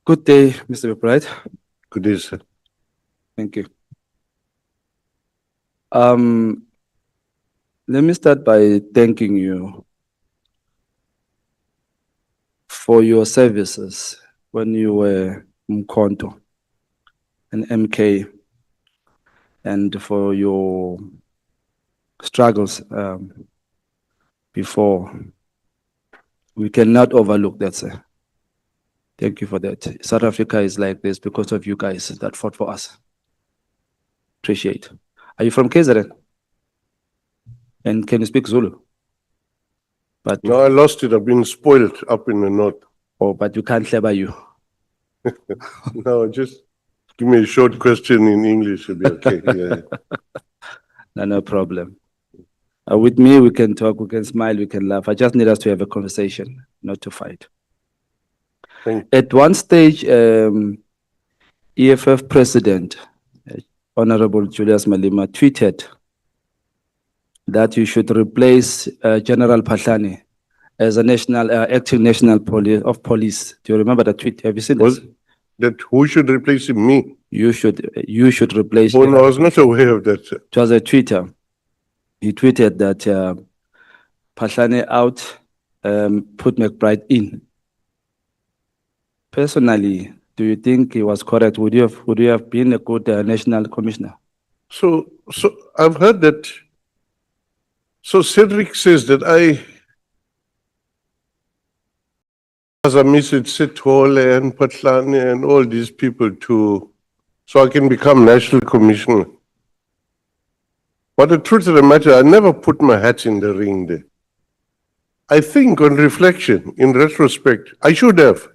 Good day, Mr. McBride. Good day, sir. Thank you. Let me start by thanking you for your services when you were Mkonto and MK, and for your struggles before. We cannot overlook that, sir. Thank you for that. South Africa is like this because of you guys that fought for us. Appreciate. Are you from KZN? And can you speak Zulu? But No, I lost it. I've been spoiled up in the north. but you can't clever you. No, just give me a short question in English. It'll be okay. Yeah. No problem. With me, we can talk, we can smile, we can laugh. I just need us to have a conversation, not to fight. Thank At one stage, EFF President, Honorable Julius Malema, tweeted that you should replace General Pahlani as a national, acting national police. Do you remember that tweet? Have you seen Was this? that who should replace him? Me? You should replace. Oh, no, I was not aware of that, sir. It was a Twitter. He tweeted that Pahlani out, put McBride in. Personally, do you think he was correct? Would you have been a good national commissioner? So I've heard that. So Cedric says that as I miss it, Sithole and Patlane and all these people so I can become national commissioner. But the truth of the matter, I never put my hat in the ring there. I think on reflection, in retrospect, I should have.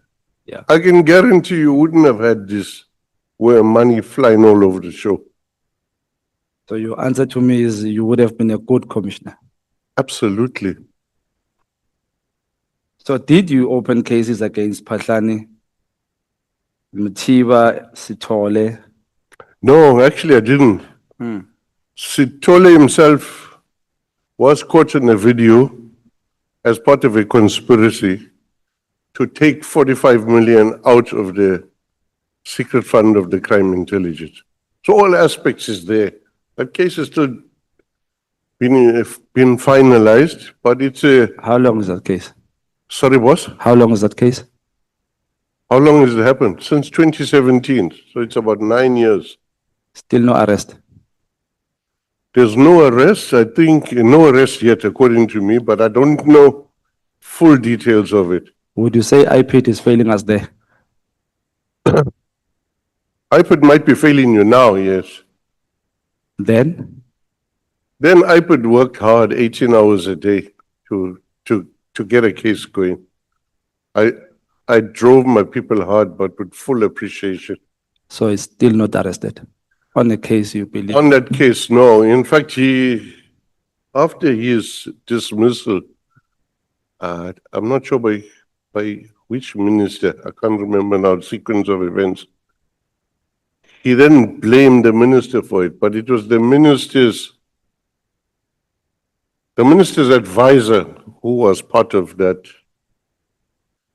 Yeah. I can guarantee you wouldn't have had this where money flying all over the show. So your answer to me is you would have been a good commissioner. Absolutely. So did you open cases against Pahlani, Mtiba, Sithole? No, actually I didn't. Sithole himself was caught in a video as part of a conspiracy to take 45 million out of the secret fund of the crime intelligence. So all aspects is there. That case has still been finalized, but it's a... How long is that case? Sorry, boss? How long is that case? How long has it happened? Since 2017, so it's about 9 years. Still no arrest. There's no arrest, I think, no arrest yet, according to me, but I don't know full details of it. Would you say IPIT is failing us there? IPID might be failing you now, yes. Then IPID worked hard, 18 hours a day to get a case going. I drove my people hard, but with full appreciation. so it's still not arrested on a case you believe. On that case, no. In fact, after his dismissal, I'm not sure by which minister, I can't remember now the sequence of events. He then blamed the minister for it, but it was the minister's advisor who was part of that.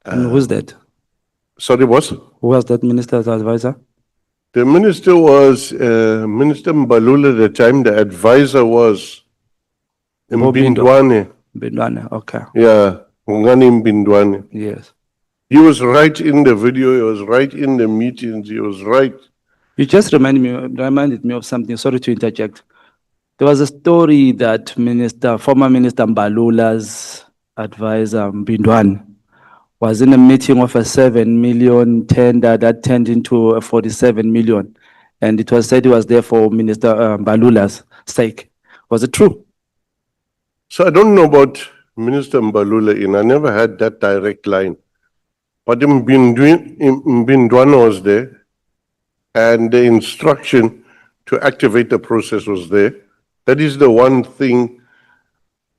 And who's that? Sorry, what? Who was that minister's advisor? The minister was Minister Mbalula at the time. The advisor was Mbindwane. Bindwane, okay. Yeah, Ngani Mbindwane. Yes. He was right in the video. He was right in the meetings. He was right. You just reminded me of something. Sorry to interject. There was a story that former Minister Mbalula's advisor, Mbindwane, was in a meeting of a 7 million tender that turned into a 47 million. And it was said he was there for Minister Mbalula's sake. Was it true? So I don't know about Minister Mbalula. I never had that direct line. But Mbindwane was there. And the instruction to activate the process was there. That is the one thing,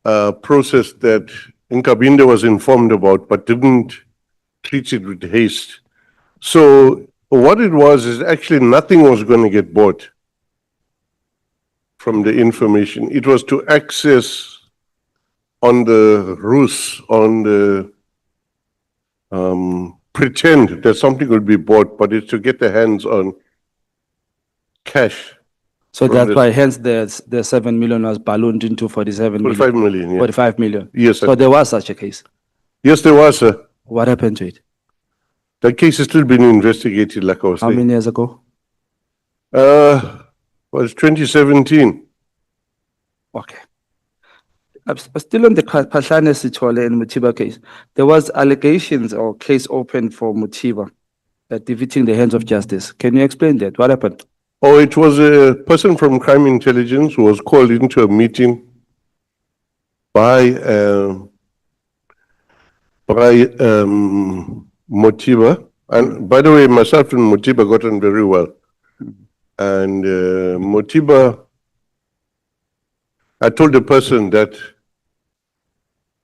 process that Nkabinde was informed about, but didn't treat it with haste. So what it was is actually nothing was going to get bought from the information. It was to access on the ruse, on the pretend that something will be bought, but it's to get their hands on cash. So From that's this- why hence the 7 million was ballooned into 47 million. 45 million, yeah. 45 million. Yes, sir. So there was such a case. Yes, there was, sir. What happened to it? The case is still being investigated, like I was How saying. many years ago? Was 2017. Okay. Still on the Pahlane Sithole and Mutiba case, there was allegations or case opened for Mutiba defeating the hands of justice. Can you explain that? What happened? Oh, it was a person from crime intelligence who was called into a meeting by Motiba. And by the way, myself and Motiba got on very well. And Motiba, I told the person that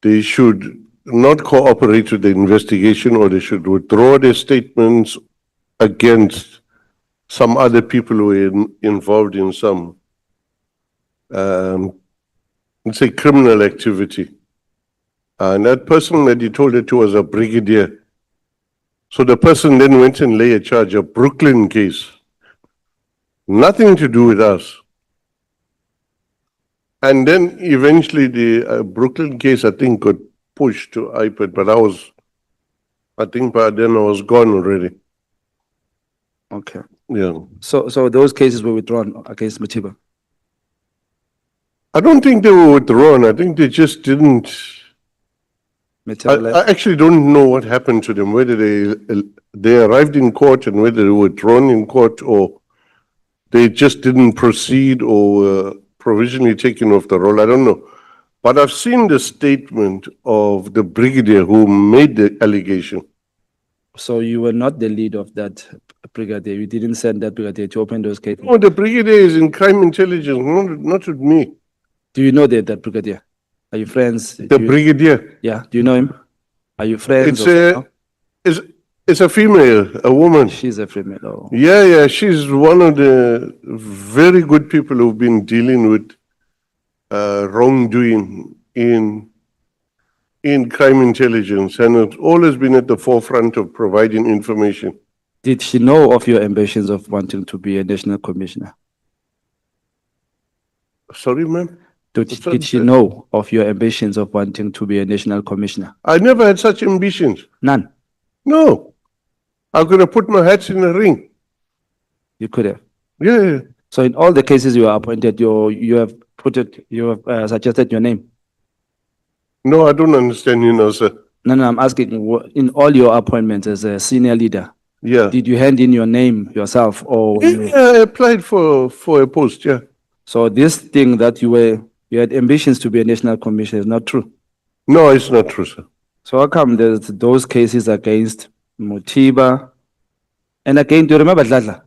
they should not cooperate with the investigation, or they should withdraw their statements against some other people who were involved in some, let's say, criminal activity. And that person that he told it to was a brigadier. So the person then went and laid a charge, a Brooklyn case. Nothing to do with us. And then eventually the Brooklyn case, I think, got pushed to iPad, but I think by then I was gone already. Okay. Yeah. So those cases were withdrawn against Mutiba. I don't think they were withdrawn. I think they just didn't. Materialize. I actually don't know what happened to them, whether they arrived in court and whether they were thrown in court, or they just didn't proceed, or were provisionally taken off the roll. I don't know. But I've seen the statement of the brigadier who made the allegation. So you were not the lead of that brigadier. You didn't send that brigadier to open those cases. Oh, the brigadier is in crime intelligence, not with me. Do you know that brigadier? Are you friends? The brigadier. Yeah. Do you know him? Are you friends? It's a female, a woman. She's a female. Oh. Yeah, she's one of the very good people who've been dealing with wrongdoing in crime intelligence, and it's always been at the forefront of providing information. Did she know of your ambitions of wanting to be a national commissioner? Sorry, ma'am? Did she know of your ambitions of wanting to be a national commissioner? I never had such ambitions. None. No. I could have put my hats in the ring. You could have. Yeah. So in all the cases you are appointed, you have suggested your name. No, I don't understand you now, sir. No, I'm asking, in all your appointments as a senior leader, Yeah. did you hand in your name yourself, or? Yeah, I applied for a post, yeah. So this thing that you had ambitions to be a national commissioner is not true. No, it's not true, sir. So how come there's those cases against Mutiba? And again, do you remember Dladla?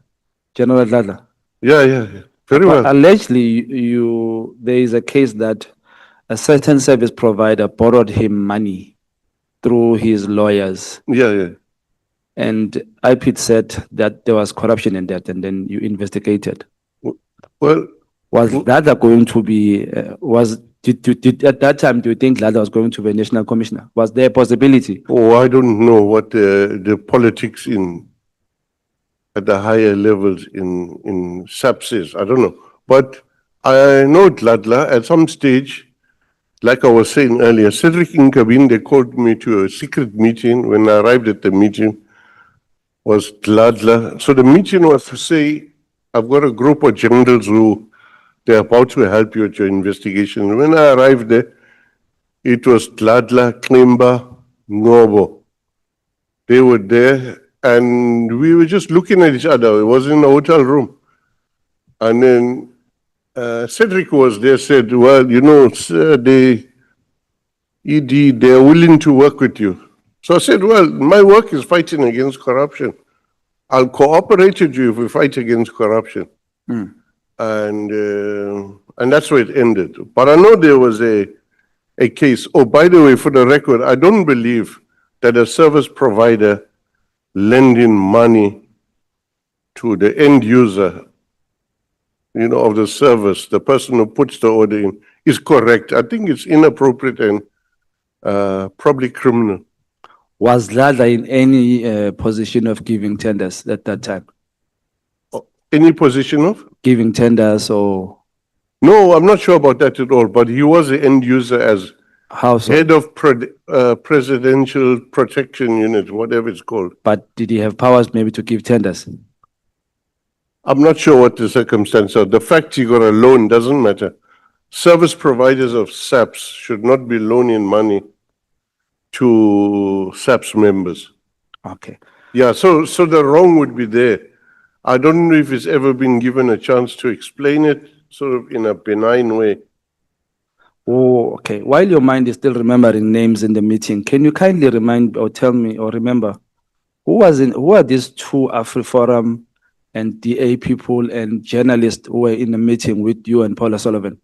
General Dladla? Yeah. Very well. Allegedly, there is a case that a certain service provider borrowed him money through his lawyers. Yeah. And IPIT said that there was corruption in that, and then you investigated. Well, Was Dladla going to be, did at that time, do you think Dladla was going to be a national commissioner? Was there a possibility? oh, I don't know what the politics at the higher levels in SAPS is. I don't know. But I know Dladla at some stage, like I was saying earlier, Cedric Nkabin, they called me to a secret meeting. When I arrived at the meeting, was Dladla. So the meeting was to say, I've got a group of generals who they're about to help you with your investigation. When I arrived there, it was Dladla, Klimba, Ngobo. They were there, and we were just looking at each other. It was in a hotel room. And then Cedric was there, said, well, you know, sir, they're willing to work with you. So I said, well, my work is fighting against corruption. I'll cooperate with you if we fight against corruption. And that's where it ended. But I know there was a case. Oh, by the way, for the record, I don't believe that a service provider lending money to the end user, you know, of the service, the person who puts the order in, is correct. I think it's inappropriate and probably criminal. Was Dladla in any position of giving tenders at that time? Any position of? Giving tenders or No, I'm not sure about that at all, but he was the end user as how so? head of Presidential Protection Unit, whatever it's called. But did he have powers maybe to give tenders? I'm not sure what the circumstances are. The fact he got a loan doesn't matter. Service providers of SAPS should not be loaning money to SAPS members. Okay. Yeah, so the wrong would be there. I don't know if he's ever been given a chance to explain it sort of in a benign way. Oh, okay. While your mind is still remembering names in the meeting, can you kindly remind or tell me or remember who are these two AfriForum and DA people and journalists who were in the meeting with you and Paula Sullivan?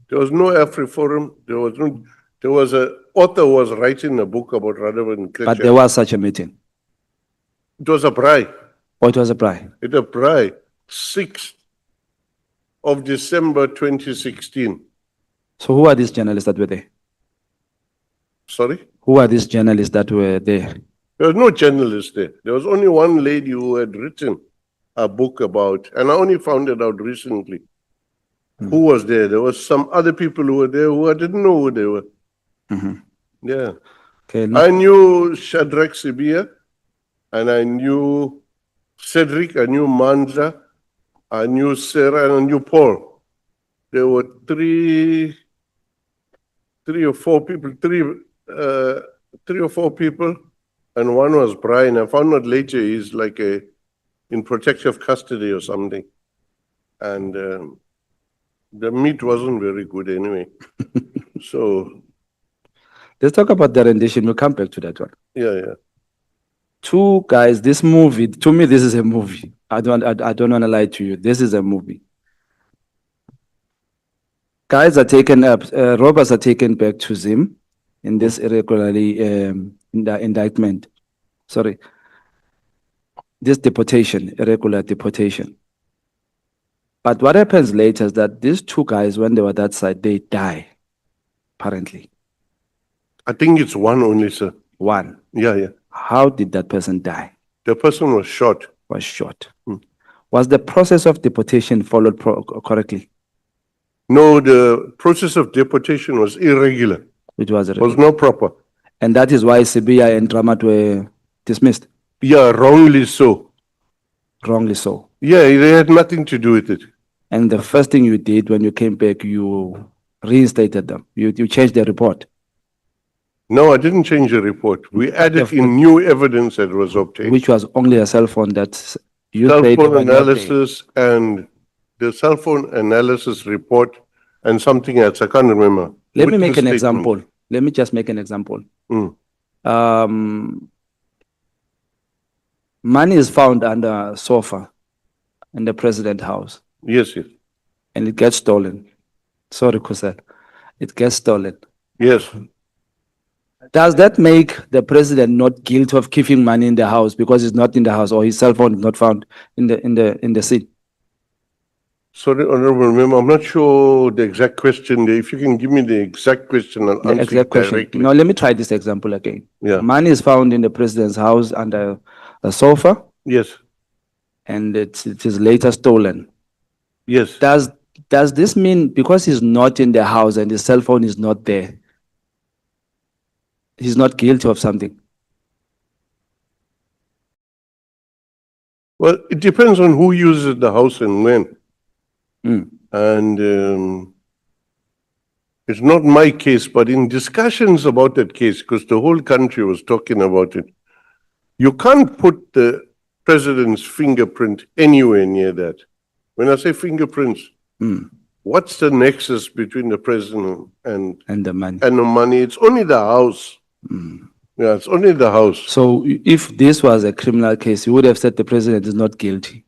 There was no AfriForum. There was a author was writing a book about Radovan But there was such a meeting. It was a braai. Or it was a braai. It a braai. 6th of December 2016. So who are these journalists that were there? Sorry? Who are these journalists that were there? There was no journalist there. There was only one lady who had written a book about, and I only found it out recently. Who was there? There was some other people who were there who I didn't know who they were. Yeah. Okay. I knew Shadrach Sibia, and I knew Cedric, I knew Manza, I knew Sarah, and I knew Paul. There were three or four people, and one was Brian. I found out later he's like in protective custody or something. And the meat wasn't very good anyway. So, Let's talk about the rendition. We'll come back to that one. yeah. Two guys, this movie, to me, this is a movie. I don't want to lie to you. This is a movie. Guys are taken up, robbers are taken back to Zim in this irregularly indictment. Sorry. This deportation, irregular deportation. But what happens later is that these two guys, when they were that side, they die, apparently. I think it's one only, sir. One. Yeah. How did that person die? The person was shot. Was shot. Was the process of deportation followed correctly? No, the process of deportation was irregular. It was Was irregular. not proper. And that is why Sibia and Ramat were dismissed, Yeah, wrongly so. wrongly so. Yeah, they had nothing to do with it. And the first thing you did when you came back, you reinstated them. You changed the report. No, I didn't change the report. We added in new evidence that was obtained. Which was only a cell phone that you Cell said phone were not there. analysis and the cell phone analysis report and something else. I can't remember. Let me Witness make an statement. example. Let me just make an example. Money is found under a sofa in the president's house Yes. and it gets stolen. Sorry, Kusel. It gets stolen. Yes. Does that make the president not guilty of keeping money in the house because it's not in the house or his cell phone is not found in the scene? Sorry, Honorable Member, I'm not sure the exact question there. If you can give me the exact question, I'll The answer exact it question. directly. No, let me try this example again. Yeah. Money is found in the president's house under a sofa Yes. and it is later stolen. Yes. Does this mean because he's not in the house and his cell phone is not there, he's not guilty of something? Well, it depends on who uses the house and when. Mm. And it's not my case, but in discussions about that case, because the whole country was talking about it, you can't put the president's fingerprint anywhere near that. When I say fingerprints, what's the nexus between the president and And the money. the money? It's only the house. Yeah, it's only the house. So if this was a criminal case, you would have said the president is not guilty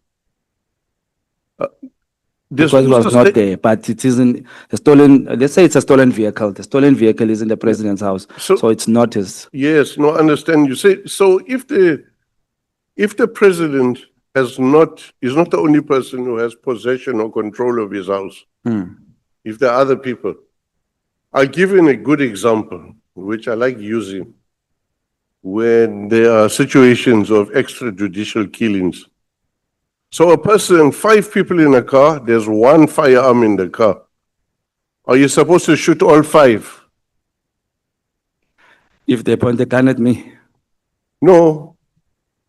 This because it was was not there, but it isn't a stolen, let's say it's a stolen vehicle. The stolen vehicle is in the president's house. So- So it's not his. Yes, no, understand. You say, so if the president is not the only person who has possession or control of his house, if there are other people, I'll give you a good example, which I like using. when there are situations of extrajudicial killings. So a person, 5 people in a car, there's 1 firearm in the car. Are you supposed to shoot all 5? If they point a gun at me, No,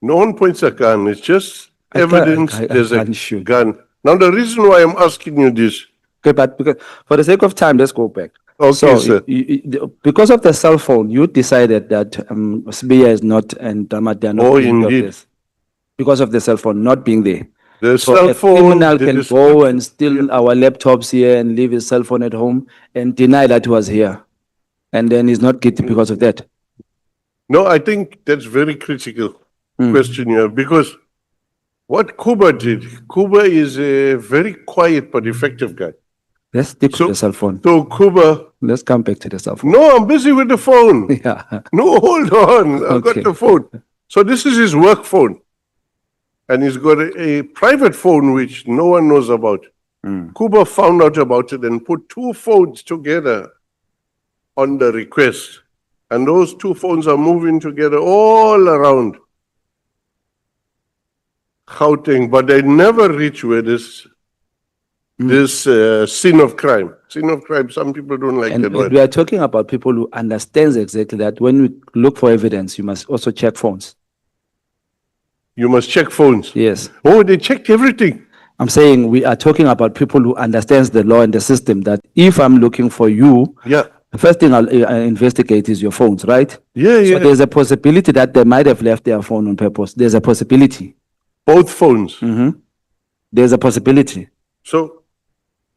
no one points a gun. It's just I evidence can't there's a shoot. gun. Now the reason why I'm asking you this, okay, but because, for the sake of time, let's go back. Okay, So, sir. because of the cell phone, you decided that Sibia is not and Damat they are not Oh, guilty of indeed. this. Because of the cell phone not being there. The So cell a phone, criminal the can go description- and steal our laptops here and leave his cell phone at home and deny that he was here. And then he's not guilty because of that. No, I think that's very critical question here because what Kuba did, Kuba is a very quiet but effective guy. Let's stick to So- the cell phone. So Kuba, Let's come back to the cell phone. no, I'm busy with the phone. Yeah. No, hold on. I've Okay. got the phone. So this is his work phone. And he's got a private phone which no one knows about. Kuba found out about it and put 2 phones together on the request. And those 2 phones are moving together all around Gauteng, but they never reach where this scene of crime. Scene of crime, some people don't like And that word. we are talking about people who understands exactly that when we look for evidence, you must also check phones. You must check phones. Yes. Oh, they checked everything. I'm saying we are talking about people who understands the law and the system that if I'm looking for you, Yeah. the first thing I'll investigate is your phones, right? Yeah, So yeah. there's a possibility that they might have left their phone on purpose. There's a possibility. Both phones. There's a possibility. So,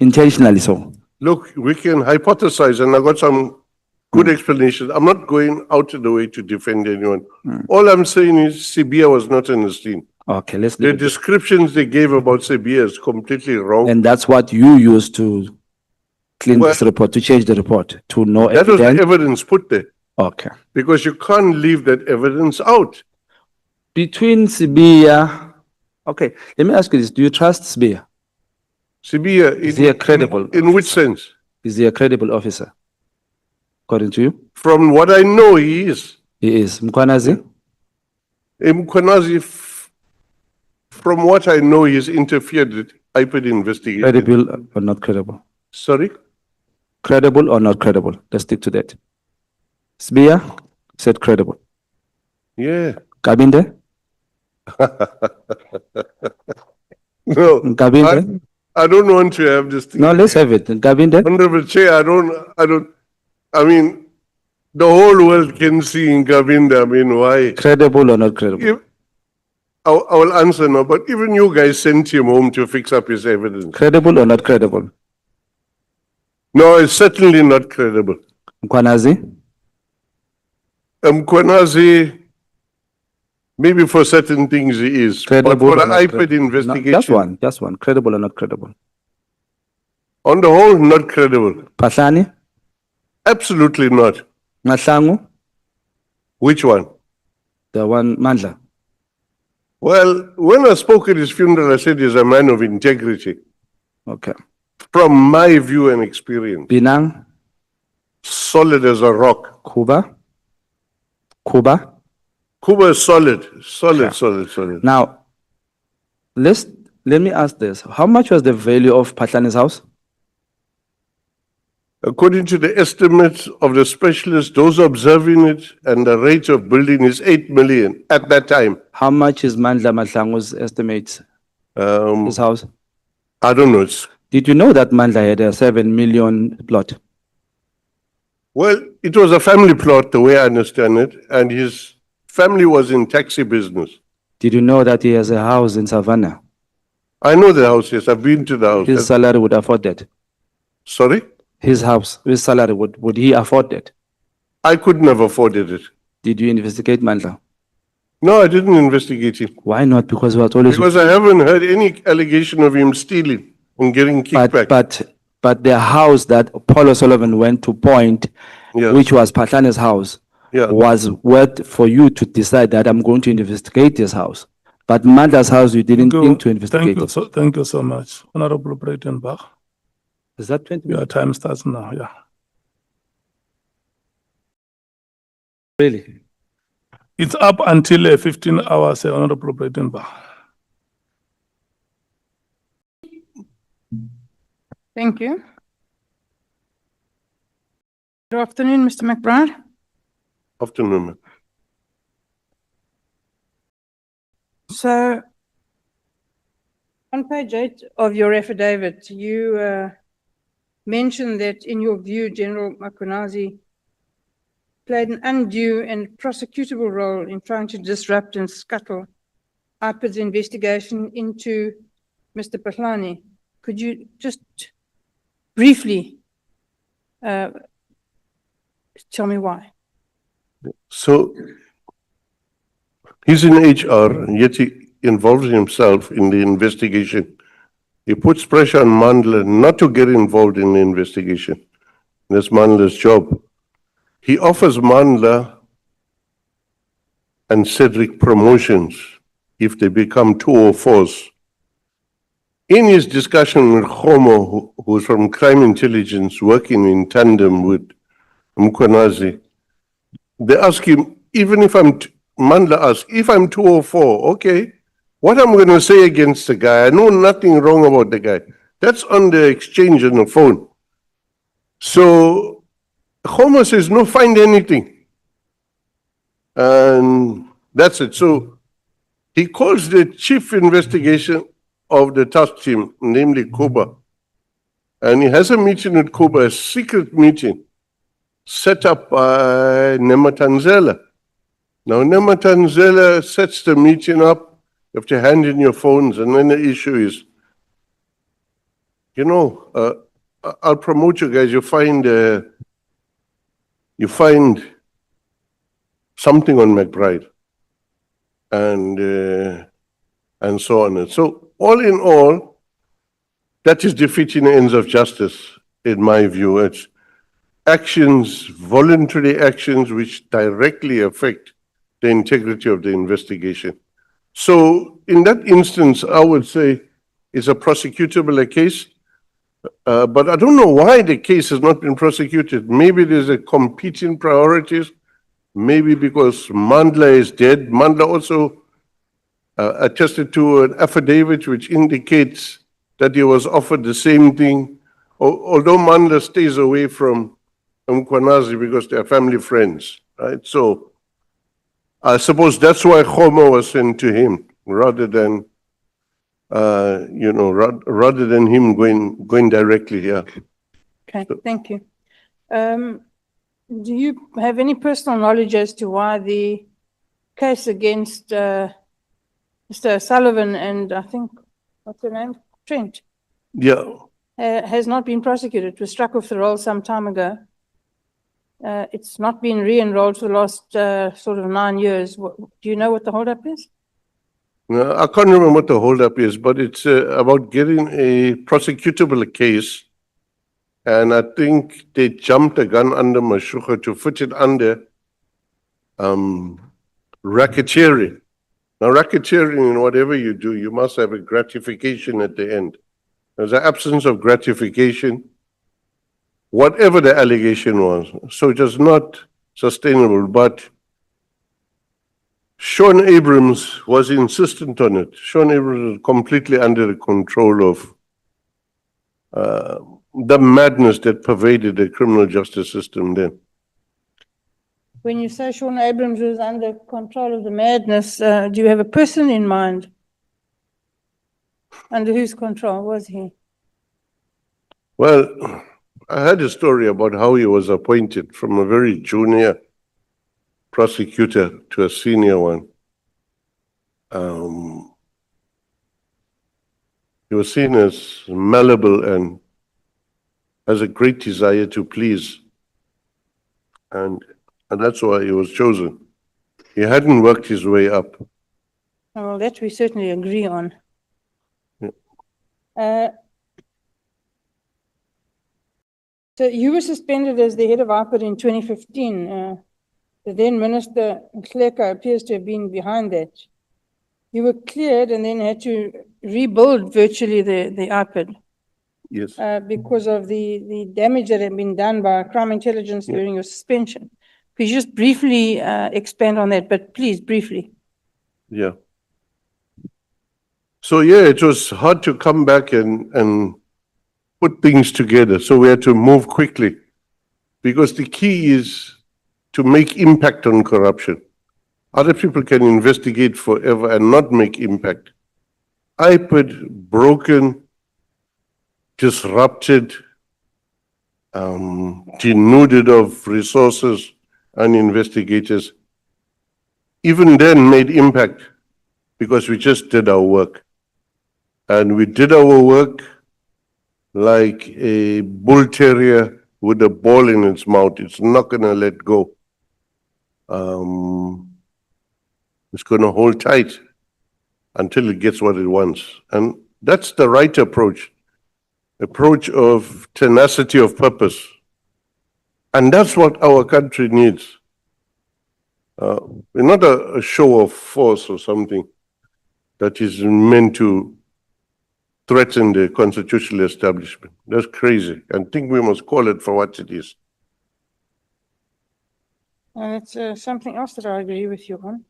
Intentionally so. look, we can hypothesize, and I got some good explanations. I'm not going out of the way to defend anyone. All I'm saying is Sibia was not in the scene. Okay, let's The leave it. descriptions they gave about Sibia is completely wrong. And that's what you used to clean Well- this report, to change the report, to know That was the evidence. evidence put there, Okay. because you can't leave that evidence out. Between Sibia, okay, let me ask you this. Do you trust Sibia? Sibia, Is he a credible in which sense? Is he a credible officer? According to you? From what I know, he is. He is. Mkwanazi? Mkwanazi, from what I know, he's interfered with IPD investigation. Credible or not credible? Sorry? Credible or not credible? Let's stick to that. Sibia said credible. Yeah. Kabinde? No, Kabinde? I don't want to have this thing. No, let's have it. Kabinde? Honorable Chair, I mean, the whole world can see in Govinda, I mean, why? Credible or not credible? If, I will answer now, but even you guys sent him home to fix up his evidence. Credible or not credible? No, it's certainly not credible. Mkwanazi? Mkwanazi, maybe for certain things he is, but Credible for the or not IPD credible? No, investigation, just one. Credible or not credible? on the whole, not credible. Pahlani? Absolutely not. Mahlangu? Which one? The one, Mandla? Well, when I spoke at his funeral, I said he's a man of integrity, Okay. from my view and experience. Binang? Solid as a rock. Kuba? Kuba? Kuba is solid. Now, let me ask this. How much was the value of Pahlani's house? According to the estimates of the specialists, those observing it, and the rate of building is 8 million at that time. How much is Mandla Mahlangu's estimates, his house? I don't know. Did you know that Mandla had a 7 million plot? Well, it was a family plot, the way I understand it, and his family was in taxi business. Did you know that he has a house in Savannah? I know the house, yes. I've been to the house. His salary would afford that. Sorry? His house, his salary, would he afford that? I could never afforded it. Did you investigate Mandla? No, I didn't investigate him. Why not? Because he was always... Because I haven't heard any allegation of him stealing and getting kickback. But the house that Paul O'Sullivan went to point, Yeah. which was Pahlani's house, Yeah. was worth for you to decide that I'm going to investigate this house. But Mandla's house, you didn't think to investigate it. Thank you so much, Honorable Breitenbach. Is that 20 Your minutes? time starts now, yeah. Really? It's up until 15 hours, Honorable President Bach. Thank you. Good afternoon, Mr. McBride. Afternoon, ma'am. So, on page 8 of your affidavit, you mentioned that in your view, General Makunazi played an undue and prosecutable role in trying to disrupt and scuttle IPID's investigation into Mr. Pahlani. Could you just briefly tell me why? So he's in HR, and yet he involves himself in the investigation. He puts pressure on Mandla not to get involved in the investigation. That's Mandla's job. He offers Mandla and Cedric promotions if they become 204s. In his discussion with Khomo, who's from crime intelligence working in tandem with Mkwanazi, they ask him, even if Mandla asks, if I'm 204, okay, what am I going to say against the guy? I know nothing wrong about the guy. That's on the exchange on the phone. So Khomo says, no, find anything. And that's it. So he calls the chief investigation of the task team, namely Kuba. And he has a meeting with Kuba, a secret meeting set up by Nematanzela. Now, Nematanzela sets the meeting up. You have to hand in your phones, and then the issue is, I'll promote you guys. You find something on McBride, and so on. And so, all in all, that is defeating the ends of justice, in my view. It's actions, voluntary actions, which directly affect the integrity of the investigation. So in that instance, I would say it's a prosecutable case, but I don't know why the case has not been prosecuted. Maybe there's a competing priorities, maybe because Mandla is dead. Mandla also attested to an affidavit which indicates that he was offered the same thing, although Mandla stays away from Mkwanazi because they're family friends, right? So I suppose that's why Khomo was sent to him rather than, rather than him going directly here. Okay, thank you. Do you have any personal knowledge as to why the case against Mr. Sullivan and I think, what's her name? Trent? Yeah. Has not been prosecuted? It was struck off the roll some time ago. It's not been re-enrolled for the last sort of 9 years. Do you know what the holdup is? No, I can't remember what the holdup is, but it's about getting a prosecutable case. And I think they jumped the gun under Mashuka to put it under racketeering. Now, racketeering, in whatever you do, you must have a gratification at the end. There's an absence of gratification, whatever the allegation was. So it was not sustainable, but Sean Abrams was insistent on it. Sean Abrams was completely under the control of the madness that pervaded the criminal justice system then. When you say Sean Abrams was under control of the madness, do you have a person in mind? Under whose control was he? Well, I heard a story about how he was appointed from a very junior prosecutor to a senior one. He was seen as malleable and has a great desire to please. And that's why he was chosen. He hadn't worked his way up. Well, that we certainly agree on. Yeah. So you were suspended as the head of IPID in 2015. The then Minister Nhleka appears to have been behind that. You were cleared and then had to rebuild virtually the IPID. Yes. Because of the damage that had been done by crime intelligence during your suspension. Could you just briefly expand on that, but please, briefly. Yeah. So yeah, it was hard to come back and put things together. So we had to move quickly because the key is to make impact on corruption. Other people can investigate forever and not make impact. IPID, broken, disrupted, denuded of resources and investigators, even then made impact because we just did our work. And we did our work like a bull terrier with a ball in its mouth. It's not going to let go. It's going to hold tight until it gets what it wants. And that's the right approach of tenacity of purpose. And that's what our country needs. We're not a show of force or something that is meant to threaten the constitutional establishment. That's crazy. I think we must call it for what it is. And it's something else that I agree with you on.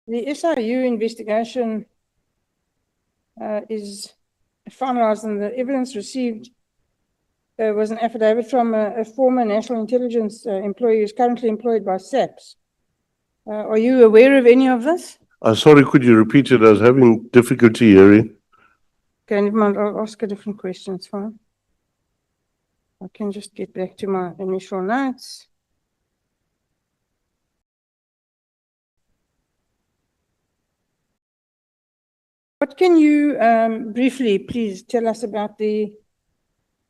The SIU investigation is finalized, and the evidence received was an affidavit from a former national intelligence employee who's currently employed by SAPS. Are you aware of any of this? Sorry, could you repeat it? I was having difficulty hearing. Okay, never mind, I'll ask a different question, it's fine. I can just get back to my initial notes. What can you briefly, please, tell us about the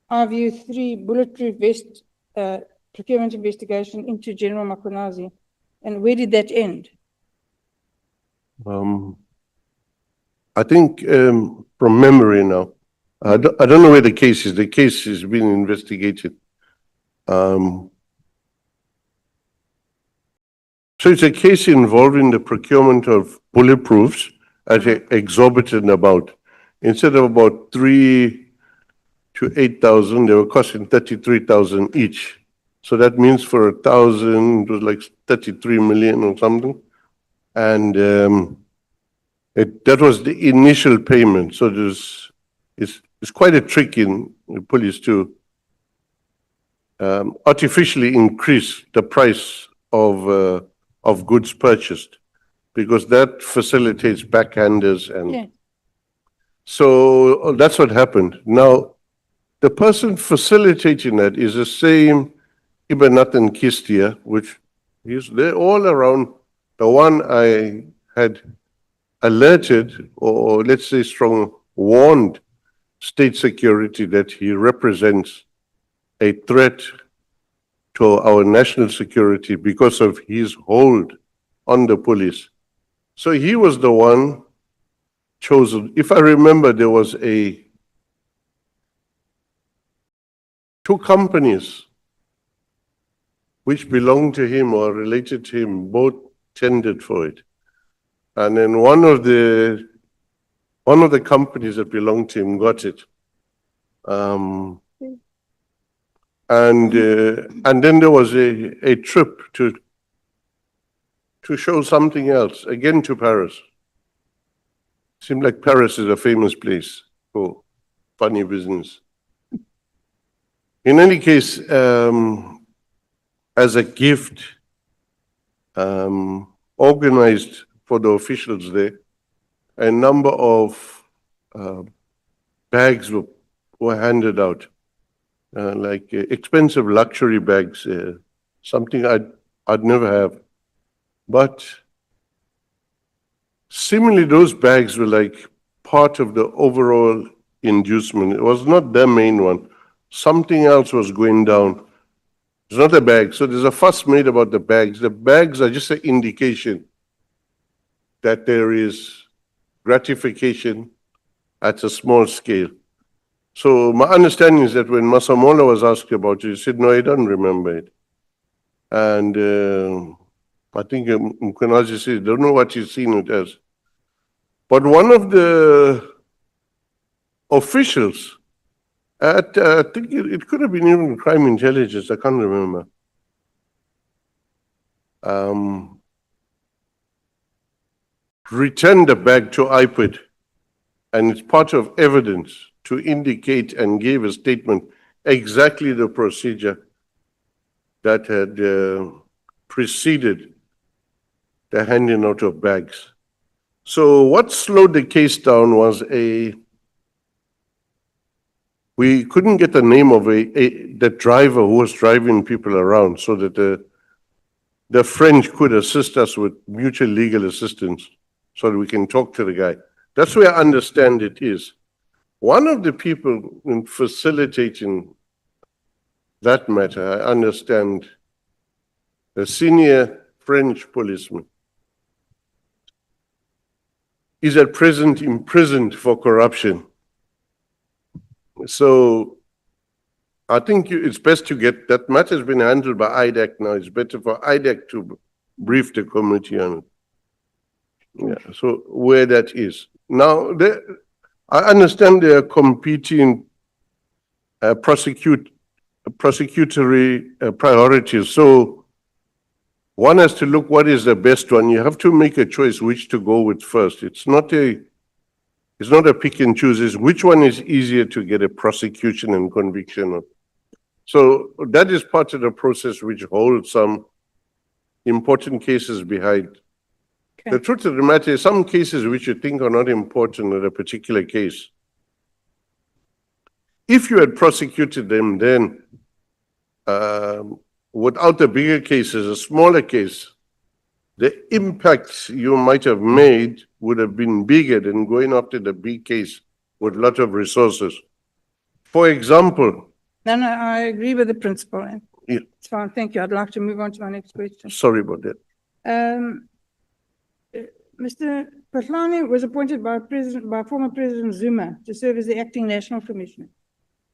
RVU 3 bulletproof vest procurement investigation into General Makunazi, and where did that end? I think from memory now, I don't know where the case is. The case is being investigated. So it's a case involving the procurement of bulletproofs at an exorbitant amount. Instead of about 3 to 8,000, they were costing 33,000 each. So that means for 1,000, it was like 33 million or something. And that was the initial payment. So it's quite a trick in the police to artificially increase the price of goods purchased, because that facilitates backhanders. And Yeah. so that's what happened. Now, the person facilitating that is the same Ibanatan Kistia, which they're all around. The one I had alerted, or let's say warned state security that he represents a threat to our national security because of his hold on the police. So he was the one chosen. If I remember, there was two companies which belonged to him or related to him, both tendered for it. And then one of the companies that belonged to him got it. And then there was a trip to show something else, again to Paris. Seemed like Paris is a famous place for funny business. In any case, as a gift, organized for the officials there, a number of bags were handed out, like expensive luxury bags, something I'd never have. But seemingly those bags were like part of the overall inducement. It was not the main one. Something else was going down. It's not a bag. So there's a fuss made about the bags. The bags are just an indication that there is gratification at a small scale. So my understanding is that when Masamola was asked about it, he said, no, I don't remember it. And I think Mkunazi said, don't know what he's seen it as. But one of the officials at, I think it could have been even crime intelligence, I can't remember. Returned the bag to IPID, and it's part of evidence to indicate and gave a statement exactly the procedure that had preceded the handing out of bags. So what slowed the case down was we couldn't get the name of the driver who was driving people around so that the French could assist us with mutual legal assistance so that we can talk to the guy. That's where I understand it is. One of the people in facilitating that matter, I understand, a senior French policeman, is at present imprisoned for corruption. So I think it's best to get, that matter has been handled by IDAC now. It's better for IDAC to brief the committee on it. Yeah, so where that is. Now, I understand there are competing prosecutory priorities. So one has to look what is the best one. You have to make a choice which to go with first. It's not a pick and choose. It's which one is easier to get a prosecution and conviction on. So that is part of the process which holds some important cases behind. The truth of the matter is some cases which you think are not important in a particular case, if you had prosecuted them then, without the bigger cases, a smaller case, the impact you might have made would have been bigger than going after the big case with a lot of resources. For example... No, I agree with the principle. Yeah. It's fine, thank you. I'd like to move on to my next question. Sorry about that. Mr. Patlani was appointed by former President Zuma to serve as the acting national commissioner.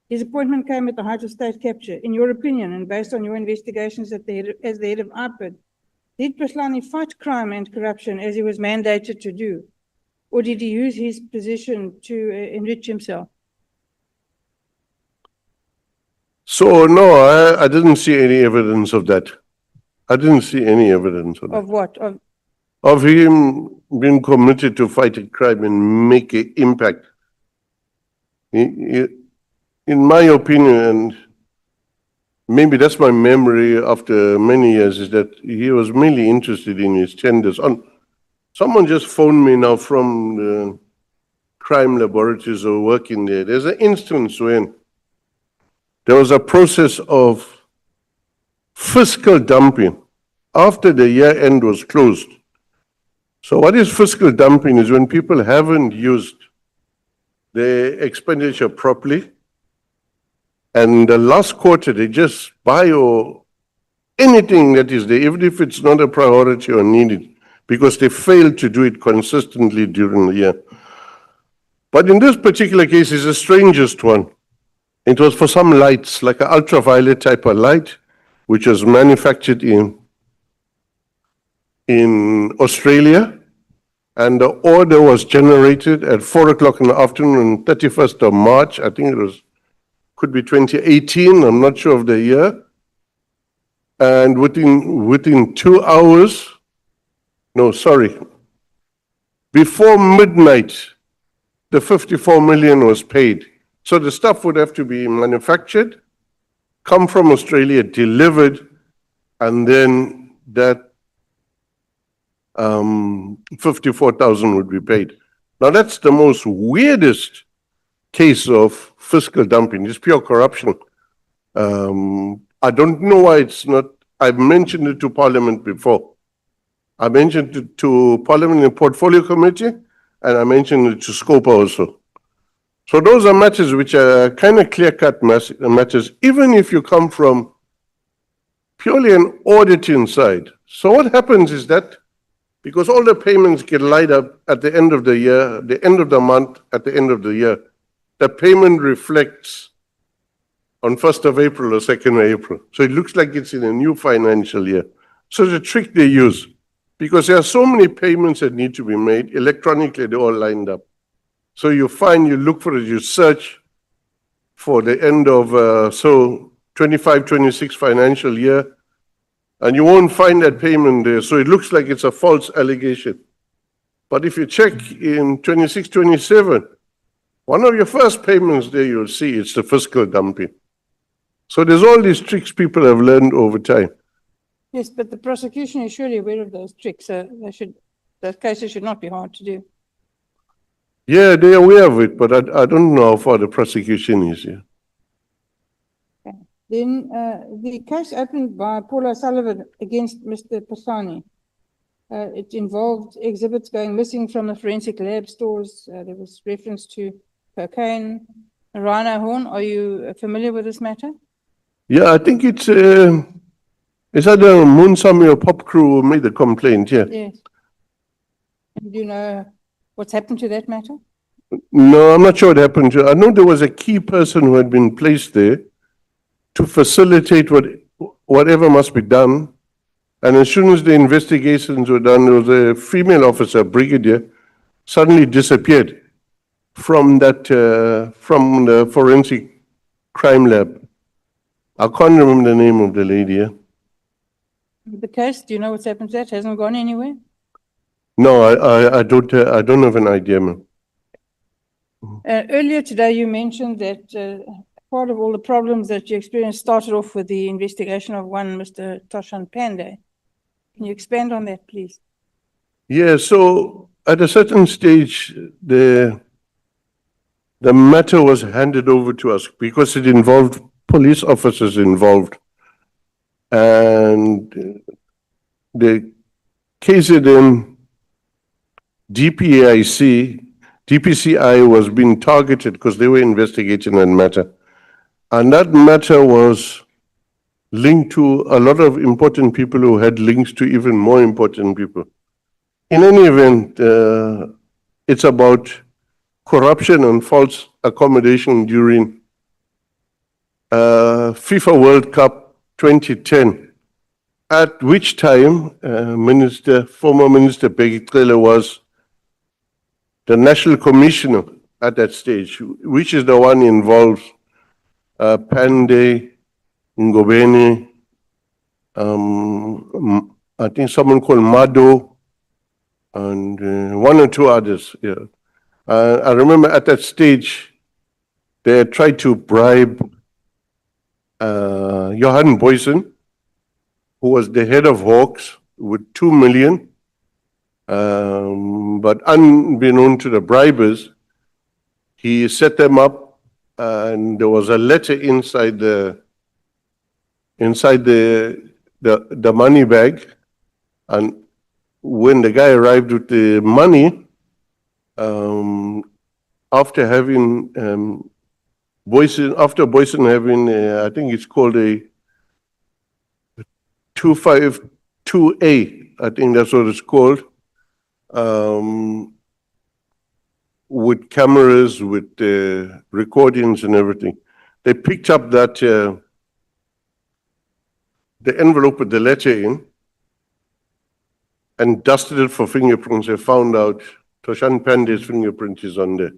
His appointment came at the height of state capture. In your opinion, and based on your investigations as the head of IPID, did Patlani fight crime and corruption as he was mandated to do? Or did he use his position to enrich himself? So, no, I didn't see any evidence of that. I didn't see any evidence of that. Of what? Of him being committed to fighting crime and make an impact. In my opinion, and maybe that's my memory after many years, is that he was mainly interested in his tenders. Someone just phoned me now from the crime laboratories or working there. There's an instance when there was a process of fiscal dumping after the year end was closed. So what is fiscal dumping is when people haven't used their expenditure properly, and the last quarter they just buy or anything that is there, even if it's not a priority or needed, because they failed to do it consistently during the year. But in this particular case, it's the strangest one. It was for some lights, like an ultraviolet type of light, which was manufactured in Australia, and the order was generated at 4 o'clock in the afternoon on 31st of March. I think it was, could be 2018, I'm not sure of the year. And within 2 hours, no, sorry, before midnight, the 54 million was paid. So the stuff would have to be manufactured, come from Australia, delivered, and then that 54,000 would be paid. Now that's the most weirdest case of fiscal dumping. It's pure corruption. I don't know why it's not. I've mentioned it to Parliament before. I mentioned it to Parliament in Portfolio Committee, and I mentioned it to Scopa also. So those are matters which are kind of clear-cut matters, even if you come from purely an auditing side. So what happens is that because all the payments get lined up at the end of the year, the end of the month, at the end of the year, the payment reflects on 1st of April or 2nd of April. So it looks like it's in a new financial year. So the trick they use Because there are so many payments that need to be made electronically, they're all lined up. So you find, you look for it, you search for the end of, 25, 26 financial year, and you won't find that payment there. So it looks like it's a false allegation. But if you check in 26, 27, one of your first payments there, you'll see it's the fiscal dumping. So there's all these tricks people have learned over time. Yes, but the prosecution is surely aware of those tricks, so those cases should not be hard to do. Yeah, they're aware of it, but I don't know how far the prosecution is here. Okay. Then the case opened by Paula Sullivan against Mr. Pasani. It involved exhibits going missing from the forensic lab stores. There was reference to cocaine. Rhino Horn, are you familiar with this matter? Yeah, I think it's either Moonsami or Pop Crew who made the complaint, yeah. Yes. And do you know what's happened to that matter? No, I'm not sure what happened to. I know there was a key person who had been placed there to facilitate whatever must be done. And as soon as the investigations were done, there was a female officer, brigadier, suddenly disappeared from that from the forensic crime lab. I can't remember the name of the lady. Yeah? The case, do you know what's happened to that? Hasn't gone anywhere? No, I don't have an idea, ma'am. Earlier today, you mentioned that part of all the problems that you experienced started off with the investigation of one Mr. Toshan Pandey. Can you expand on that, please? Yeah, so at a certain stage, the matter was handed over to us because it involved police officers involved. And the KZN DPCI was being targeted because they were investigating that matter. And that matter was linked to a lot of important people who had links to even more important people. In any event, it's about corruption and false accommodation during FIFA World Cup 2010, at which time former Minister Peggy Cele was the National Commissioner at that stage, which is the one involves Pandey, Ngobeni, I think someone called Mado, and one or two others. Yeah, I remember at that stage they had tried to bribe Johan Boysen, who was the head of Hawks, with 2 million. But unbeknown to the bribers, he set them up, and there was a letter inside the money bag. And when the guy arrived with the money, after Boysen having, I think it's called a 252A, I think that's what it's called, with cameras, with recordings and everything. They picked up that, the envelope with the letter in, and dusted it for fingerprints. They found out Toshan Pandey's fingerprint is on there.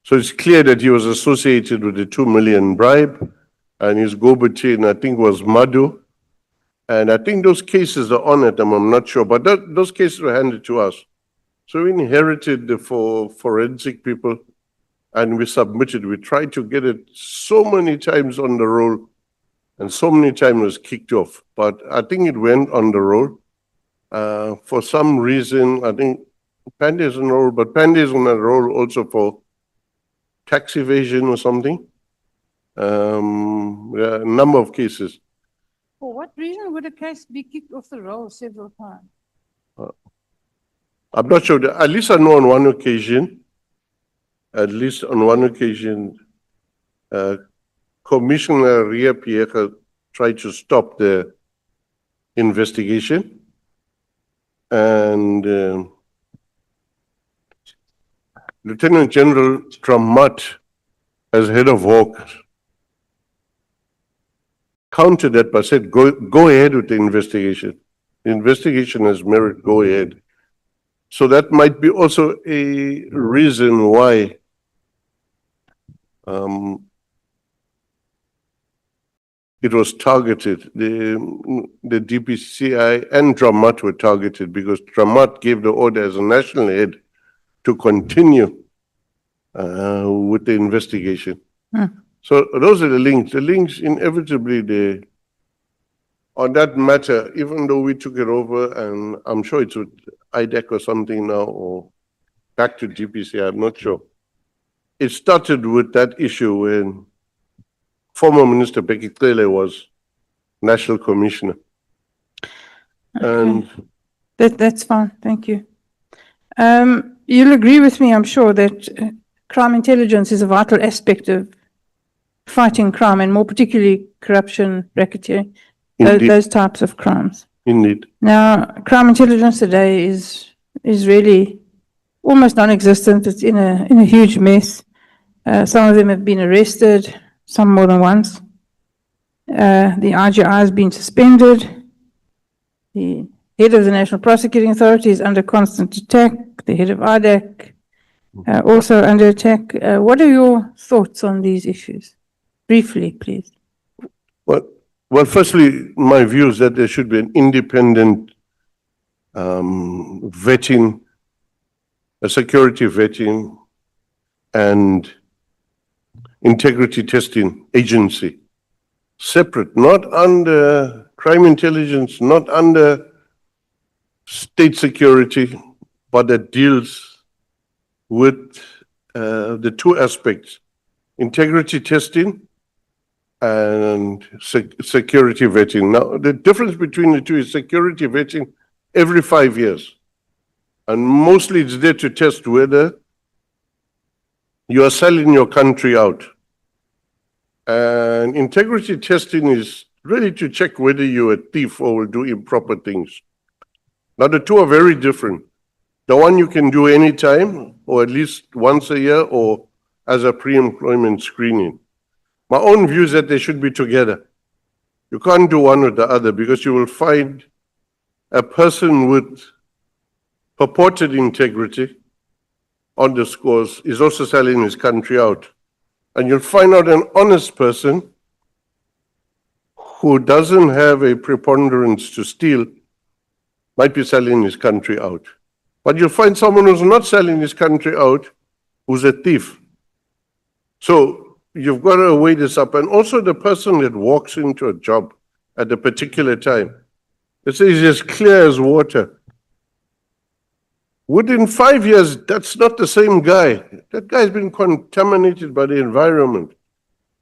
So it's clear that he was associated with the 2 million bribe, and his go between, I think, was Madhu. And I think those cases are on at them, I'm not sure, but those cases were handed to us. So we inherited the forensic people, and we submitted. We tried to get it so many times on the roll, and so many times it was kicked off. But I think it went on the roll. For some reason, I think Pandey is on the roll, but Pandey is on the roll also for tax evasion or something. There are a number of cases. For what reason would a case be kicked off the roll several times? I'm not sure. At least I know on one occasion, Commissioner Ria Pierre tried to stop the investigation. And Lieutenant General Tramat, as head of Hawks, countered that but said, go ahead with the investigation. The investigation has merit, go ahead. So that might be also a reason why it was targeted. The DPCI and Dramat were targeted because Dramat gave the order as a national head to continue with the investigation. So those are the links. The links inevitably there. On that matter, even though we took it over, and I'm sure it's with IDEC or something now, or back to DPCI, I'm not sure. It started with that issue when former Minister Becky Cele was National Commissioner. And That's fine, thank you. You'll agree with me, I'm sure, that crime intelligence is a vital aspect of fighting crime, and more particularly corruption, racketeering, those types of crimes. indeed, Now, crime intelligence today is really almost non-existent. It's in a huge mess. Some of them have been arrested, some more than once. The IGI has been suspended. The head of the National Prosecuting Authority is under constant attack. The head of IDEC also under attack. What are your thoughts on these issues? Briefly, please. well, firstly, my view is that there should be an independent vetting, a security vetting, and integrity testing agency, separate, not under crime intelligence, not under state security, but that deals with the two aspects, integrity testing and security vetting. Now, the difference between the two is security vetting every 5 years. And mostly it's there to test whether you are selling your country out. And integrity testing is really to check whether you're a thief or will do improper things. Now, the two are very different. The one you can do anytime, or at least once a year, or as a pre-employment screening. My own view is that they should be together. You can't do one or the other because you will find a person with purported integrity on the scores is also selling his country out. And you'll find out an honest person who doesn't have a preponderance to steal might be selling his country out. But you'll find someone who's not selling his country out who's a thief. So you've got to weigh this up. And also the person that walks into a job at a particular time, it says as clear as water. Within 5 years, that's not the same guy. That guy's been contaminated by the environment.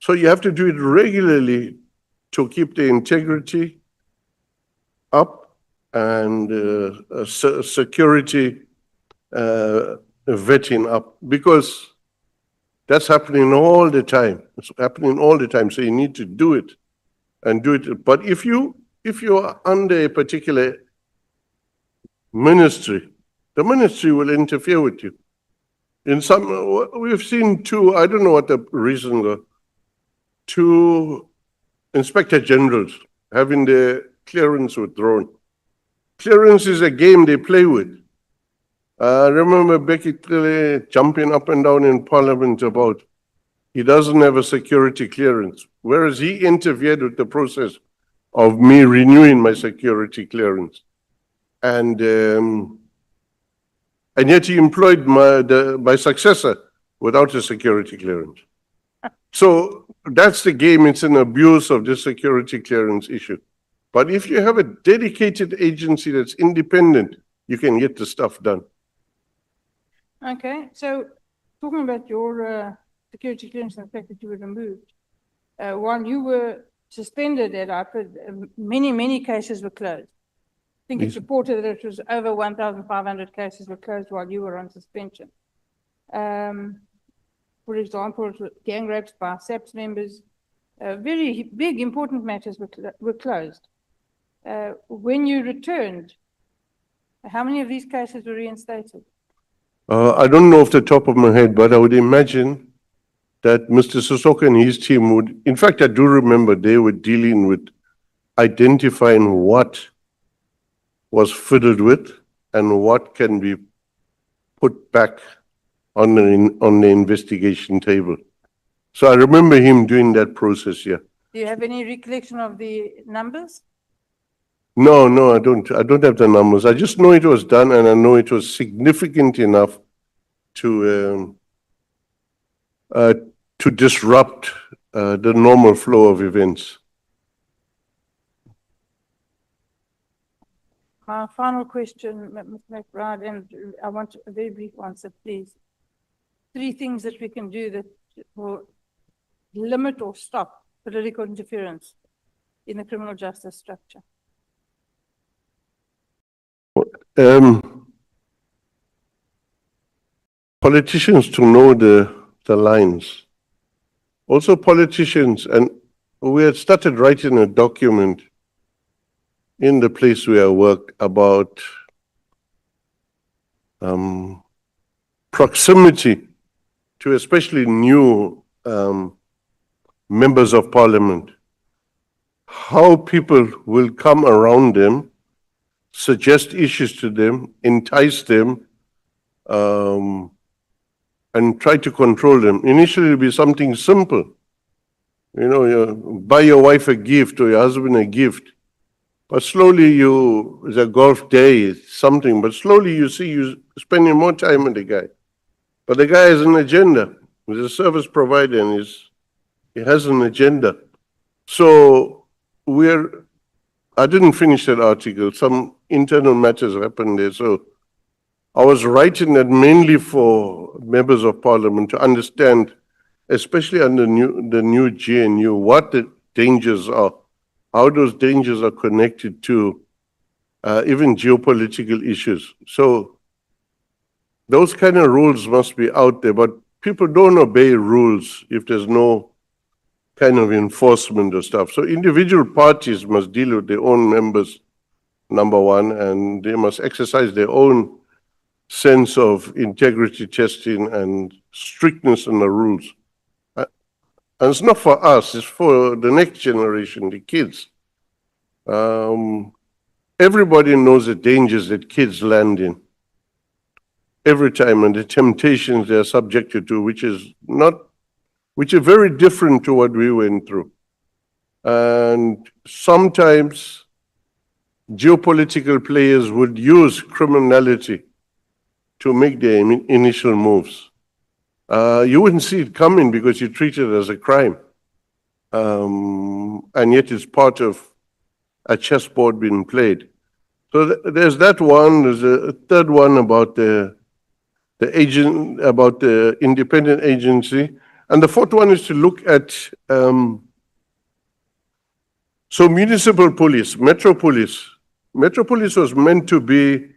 So you have to do it regularly to keep the integrity up and security vetting up, because that's happening all the time. It's happening all the time. So you need to do it and do it. But if you are under a particular ministry, the ministry will interfere with you. In some, we've seen two, I don't know what the reason was, two inspector generals having their clearance withdrawn. Clearance is a game they play with. I remember Becky Cele jumping up and down in Parliament about he doesn't have a security clearance, whereas he interfered with the process of me renewing my security clearance. And yet he employed my successor without a security clearance. So that's the game. It's an abuse of the security clearance issue. But if you have a dedicated agency that's independent, you can get the stuff done. Okay, so talking about your security clearance and the fact that you were removed, while you were suspended at IPA, many cases were closed. I think it's reported that it was over 1,500 cases were closed while you were on suspension. For example, gang rapes by SAPS members, very big, important matters were closed. When you returned, how many of these cases were reinstated? I don't know off the top of my head, but I would imagine that Mr. Sissoko and his team would, in fact, I do remember they were dealing with identifying what was fiddled with and what can be put back on the investigation table. So I remember him doing that process, yeah. Do you have any recollection of the numbers? No, I don't. I don't have the numbers. I just know it was done, and I know it was significant enough to disrupt the normal flow of events. My final question, Ms. McBride, and I want a very brief answer, please. 3 things that we can do that will limit or stop political interference in the criminal justice structure. Politicians to know the lines. Also politicians, and we had started writing a document in the place where I work about proximity to especially new members of parliament. How people will come around them, suggest issues to them, entice them, and try to control them. Initially, it'll be something simple. You know, you buy your wife a gift or your husband a gift. But slowly it's a golf day, it's something, but slowly you see you spending more time with the guy. But the guy has an agenda. He's a service provider and he has an agenda. So I didn't finish that article. Some internal matters happened there. So I was writing that mainly for members of parliament to understand, especially under the new GNU, what the dangers are, how those dangers are connected to even geopolitical issues. So those kind of rules must be out there, but people don't obey rules if there's no kind of enforcement or stuff. So individual parties must deal with their own members, number one, and they must exercise their own sense of integrity testing and strictness in the rules. And it's not for us, it's for the next generation, the kids. Everybody knows the dangers that kids land in every time and the temptations they're subjected to, which are very different to what we went through. And sometimes geopolitical players would use criminality to make their initial moves. You wouldn't see it coming because you treat it as a crime. And yet it's part of a chessboard being played. So there's that one. There's a third one about the independent agency. And the fourth one is to look at, so municipal police, Metro Police. Metro Police was meant to be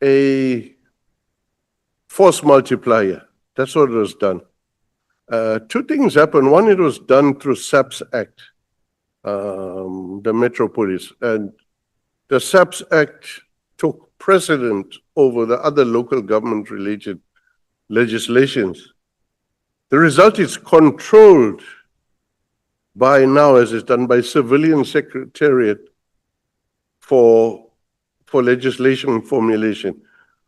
a force multiplier. That's what was done. 2 things happened. One, it was done through SAPS Act, the Metro Police. And the SAPS Act took precedent over the other local government related legislations. The result is controlled by now, as it's done by civilian secretariat for legislation formulation.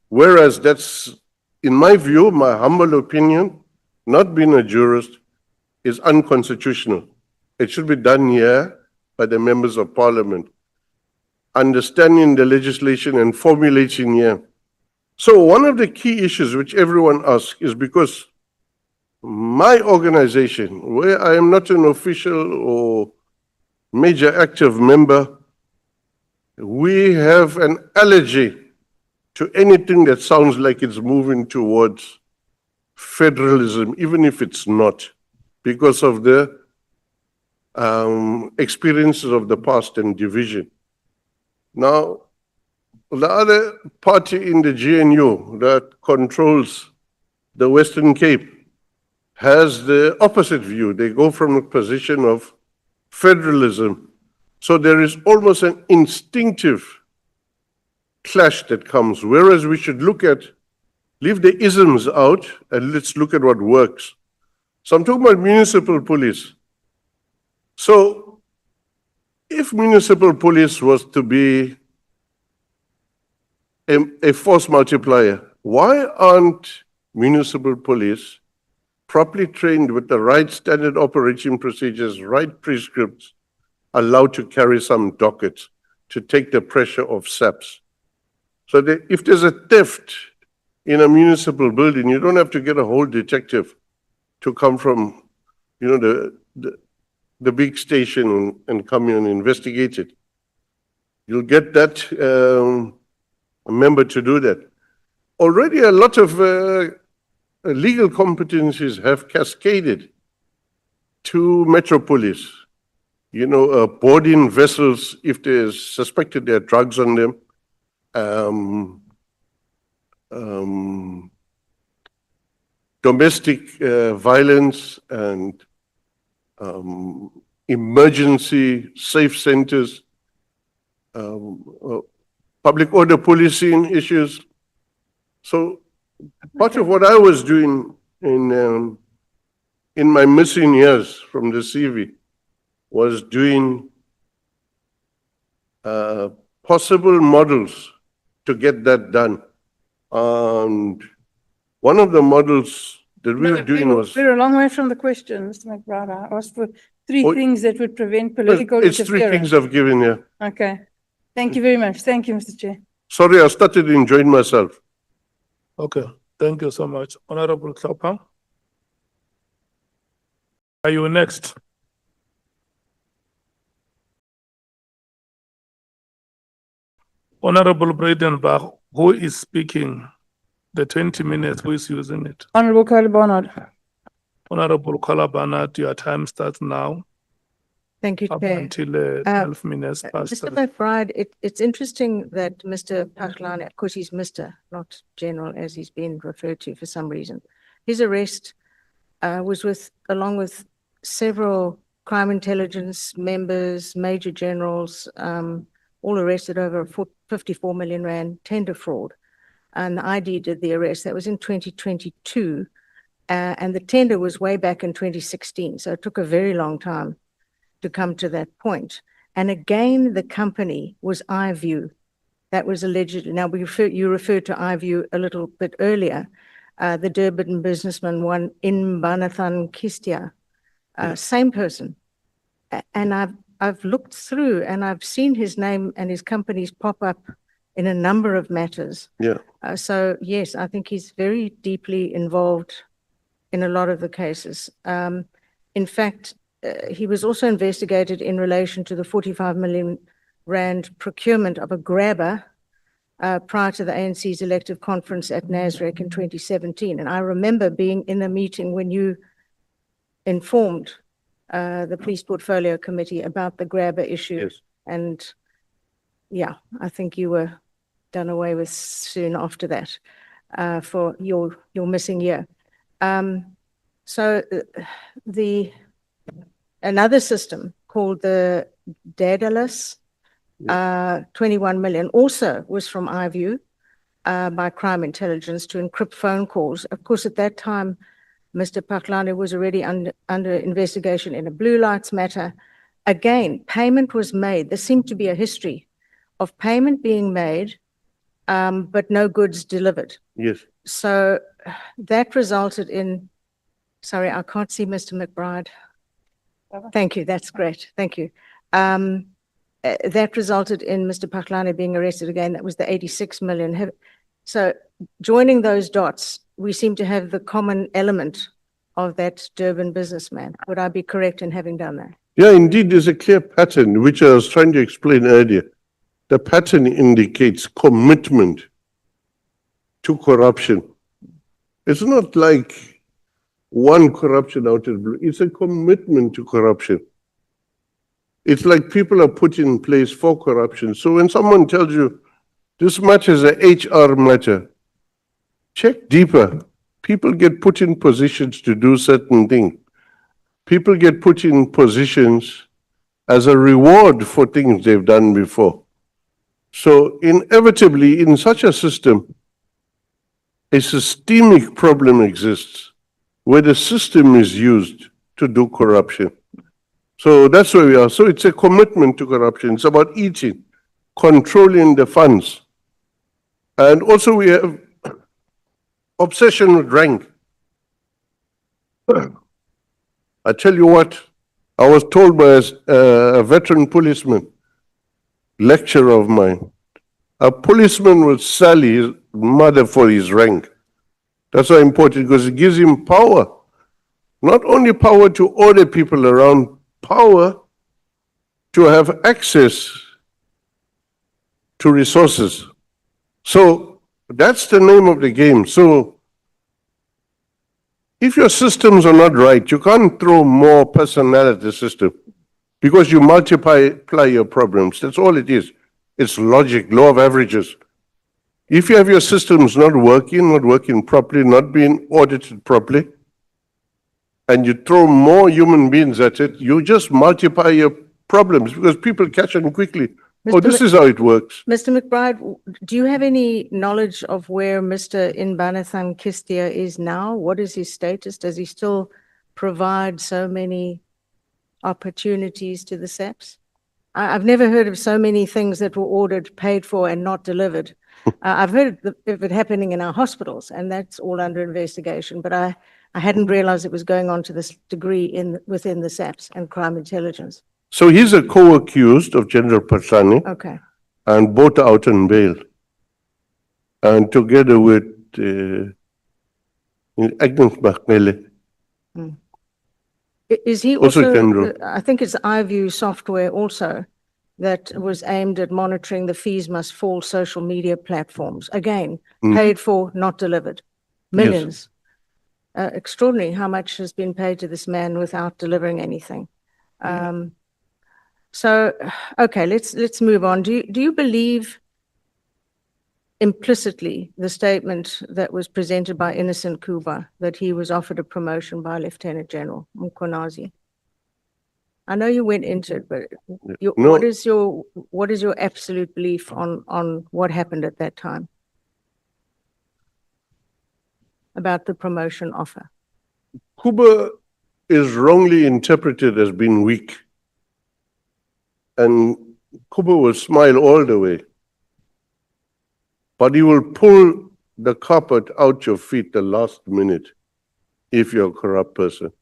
Whereas that's, in my view, my humble opinion, not being a jurist, is unconstitutional. It should be done here by the members of parliament, understanding the legislation and formulating here. So one of the key issues which everyone asks is because my organization, where I am not an official or major active member, we have an allergy to anything that sounds like it's moving towards federalism, even if it's not, because of the experiences of the past and division. Now, the other party in the GNU that controls the Western Cape has the opposite view. They go from a position of federalism. So there is almost an instinctive clash that comes, whereas we should leave the isms out and let's look at what works. So I'm talking about municipal police. So if municipal police was to be a force multiplier. Why aren't municipal police properly trained with the right standard operating procedures, right prescripts, allowed to carry some dockets to take the pressure off SAPs? So that if there's a theft in a municipal building, you don't have to get a whole detective to come from, the big station and come in and investigate it. You'll get that a member to do that. Already a lot of legal competencies have cascaded to Metropolis. Boarding vessels, if there's suspected there are drugs on them, domestic violence and emergency safe centers, public order policing issues. So part of what I was doing in my missing years from the CV was doing possible models to get that done. And one of the models that we were doing was... We're a long way from the question, Mr. McBride. I asked for three things that would prevent political It's three interference. things I've given you. Okay. Thank you very much. Thank you, Mr. Chair. Sorry, I started enjoying myself. Okay, thank you so much. Honorable Klapam. Are you next? Honorable Bradenbach, who is speaking? The 20 minutes, who is using it? Honorable Carla Barnard. Honorable Kalabanat, your time starts now Thank you, up Chair. until 12 minutes past. Mr. McBride, it's interesting that Mr. Pachlan, of course he's Mr., not General, as he's been referred to for some reason. His arrest was along with several crime intelligence members, major generals, all arrested over 54 million rand tender fraud. And the ID did the arrest. That was in 2022. And the tender was way back in 2016. So it took a very long time to come to that point. And again, the company was iView. That was allegedly, now you referred to iView a little bit earlier. The Durban businessman, one in Banathan Kistia, same person. And I've looked through and I've seen his name and his companies pop up in a number of matters. Yeah. So yes, I think he's very deeply involved in a lot of the cases. In fact, he was also investigated in relation to the 45 million rand procurement of a grabber prior to the ANC's elective conference at Nasrec in 2017. And I remember being in a meeting when you informed the Police Portfolio Committee about the grabber issue. Yes. And yeah, I think you were done away with soon after that for your missing year. So another system called the Daedalus, 21 million, also was from iView by crime intelligence to encrypt phone calls. Of course, at that time, Mr. Pachlan was already under investigation in a blue lights matter. Again, payment was made. There seemed to be a history of payment being made, but no goods delivered. Yes. So that resulted in, sorry, I can't see Mr. McBride. Thank you, that's great, thank you. That resulted in Mr. Pachlan being arrested again. That was the 86 million. So joining those dots, we seem to have the common element of that Durban businessman. Would I be correct in having done that? Yeah, indeed, there's a clear pattern, which I was trying to explain earlier. The pattern indicates commitment to corruption. It's not like one corruption out of the blue. It's a commitment to corruption. It's like people are put in place for corruption. So when someone tells you this matter is a HR matter, check deeper. People get put in positions to do certain things. People get put in positions as a reward for things they've done before. So inevitably, in such a system, a systemic problem exists where the system is used to do corruption. So that's where we are. So it's a commitment to corruption. It's about eating, controlling the funds. And also we have obsession with rank. I tell you what, I was told by a veteran policeman, lecturer of mine, a policeman will sell his mother for his rank. That's why important, because it gives him power. Not only power to order people around, power to have access to resources. So that's the name of the game. So if your systems are not right, you can't throw more personnel at the system because you multiply your problems. That's all it is. It's logic, law of averages. If you have your systems not working properly, not being audited properly, and you throw more human beings at it, you just multiply your problems because people catch on quickly. Oh, this is how it works. Mr. McBride, do you have any knowledge of where Mr. Inbanathan Kistia is now? What is his status? Does he still provide so many opportunities to the SAPs? I've never heard of so many things that were ordered, paid for, and not delivered. I've heard of it happening in our hospitals, and that's all under investigation, but I hadn't realized it was going on to this degree within the SAPs and crime intelligence. So he's a co-accused of General Patlani, Okay. and both are out on bail. And together with Agnes Bakmele. Is he Also also, general. I think it's iView software also that was aimed at monitoring the fees must fall social media platforms. Again, paid for, not delivered. Millions. Extraordinary how much has been paid to this man without delivering anything. So, okay, let's move on. Do you believe implicitly the statement that was presented by Innocent Kuba that he was offered a promotion by Lieutenant General Mkonazi? I know you went into it, but No. what is your absolute belief on what happened at that time about the promotion offer? Kuba is wrongly interpreted as being weak. And Kuba will smile all the way. But he will pull the carpet out your feet the last minute if you're a corrupt person.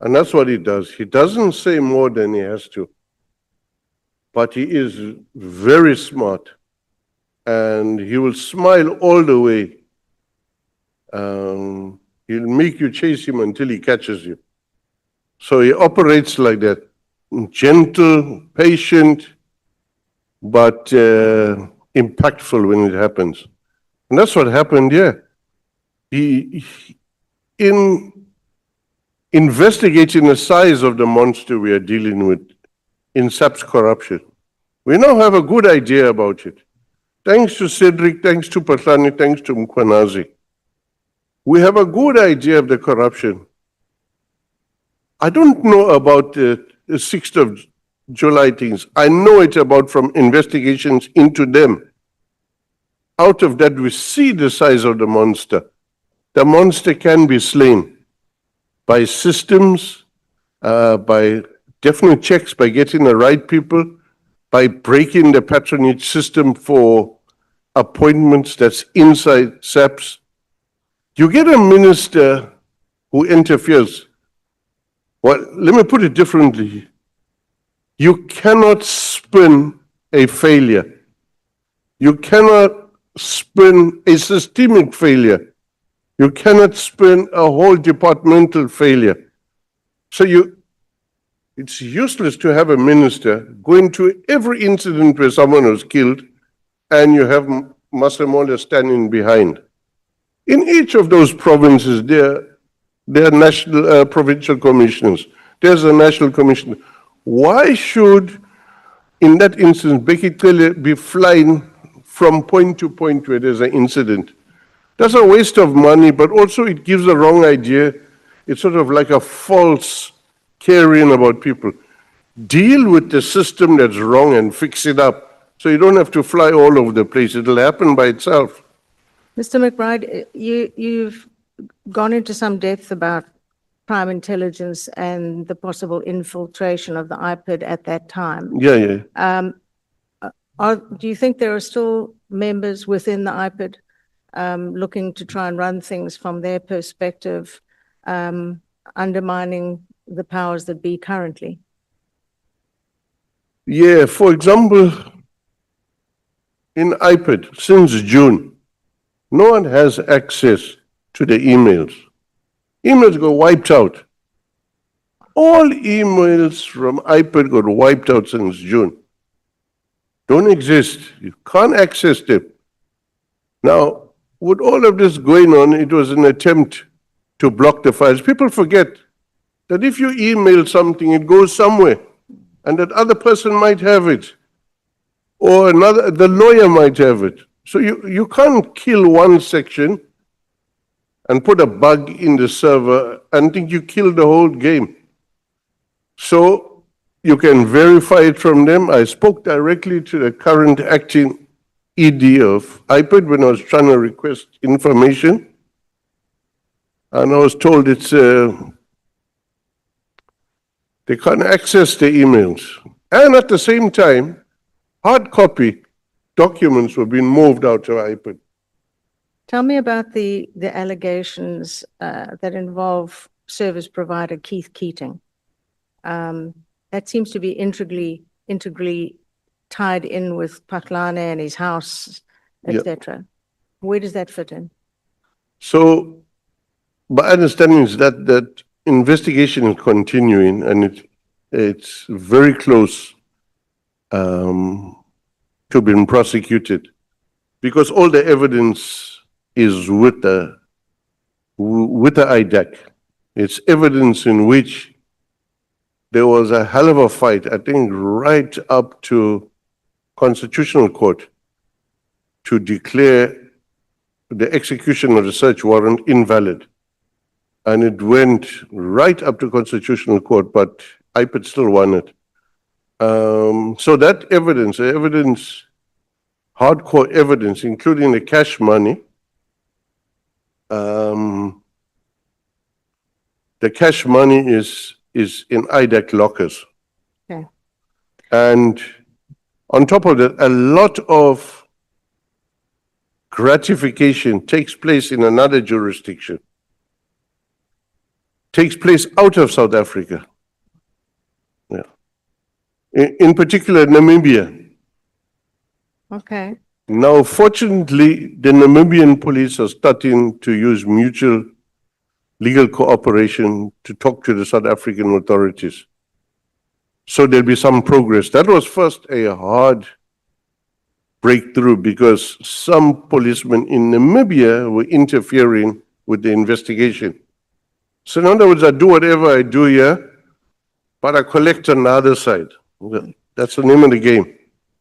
And that's what he does. He doesn't say more than he has to. But he is very smart. And he will smile all the way. He'll make you chase him until he catches you. So he operates like that. Gentle, patient, but impactful when it happens. And that's what happened here. In investigating the size of the monster we are dealing with in SAP's corruption, we now have a good idea about it. Thanks to Cedric, thanks to Patlani, thanks to Mkwanazi. We have a good idea of the corruption. I don't know about the 6th of July things. I know it about from investigations into them. Out of that, we see the size of the monster. The monster can be slain by systems, by definite checks, by getting the right people, by breaking the patronage system for appointments that's inside SAPS. You get a minister who interferes. Well, let me put it differently. You cannot spin a failure. You cannot spin a systemic failure. You cannot spin a whole departmental failure. So it's useless to have a minister go into every incident where someone was killed and you have Masemola standing behind. In each of those provinces, there are national, provincial commissioners. There's a national commissioner. Why should, in that instance, Beki Cele be flying from point to point where there's an incident? That's a waste of money, but also it gives a wrong idea. It's sort of like a false caring about people. Deal with the system that's wrong and fix it up. So you don't have to fly all over the place. It'll happen by itself. Mr. McBride, you've gone into some depth about crime intelligence and the possible infiltration of the IPID at that time. Yeah. Do you think there are still members within the IPID, looking to try and run things from their perspective, undermining the powers that be currently? Yeah, for example, in IPID, since June, no one has access to the emails. Emails got wiped out. All emails from IPID got wiped out since June. Don't exist. You can't access them. Now, with all of this going on, it was an attempt to block the files. People forget that if you email something, it goes somewhere, and that other person might have it, or the lawyer might have it. So you can't kill one section and put a bug in the server and think you killed the whole game. So you can verify it from them. I spoke directly to the current acting ED of IPID when I was trying to request information. And I was told they can't access the emails. And at the same time, hard copy documents were being moved out to IPID. Tell me about the allegations that involve service provider Keith Keating. That seems to be integrally tied in with Paklane and his house, etc. Where does that fit in? So, my understanding is that investigation is continuing, and it's very close to being prosecuted, because all the evidence is with the IDAC. It's evidence in which there was a hell of a fight, I think right up to Constitutional Court, to declare the execution of the search warrant invalid. And it went right up to Constitutional Court, but IPID still won it. So that evidence, hardcore evidence, including the cash money, the cash money is in IDAC lockers. Okay. And on top of that, a lot of gratification takes place in another jurisdiction, takes place out of South Africa. Yeah. In particular, Namibia. Okay. Now, fortunately, the Namibian police are starting to use mutual legal cooperation to talk to the South African authorities. So there'll be some progress. That was first a hard breakthrough because some policemen in Namibia were interfering with the investigation. So in other words, I do whatever I do here, but I collect on the other side. That's the name of the game.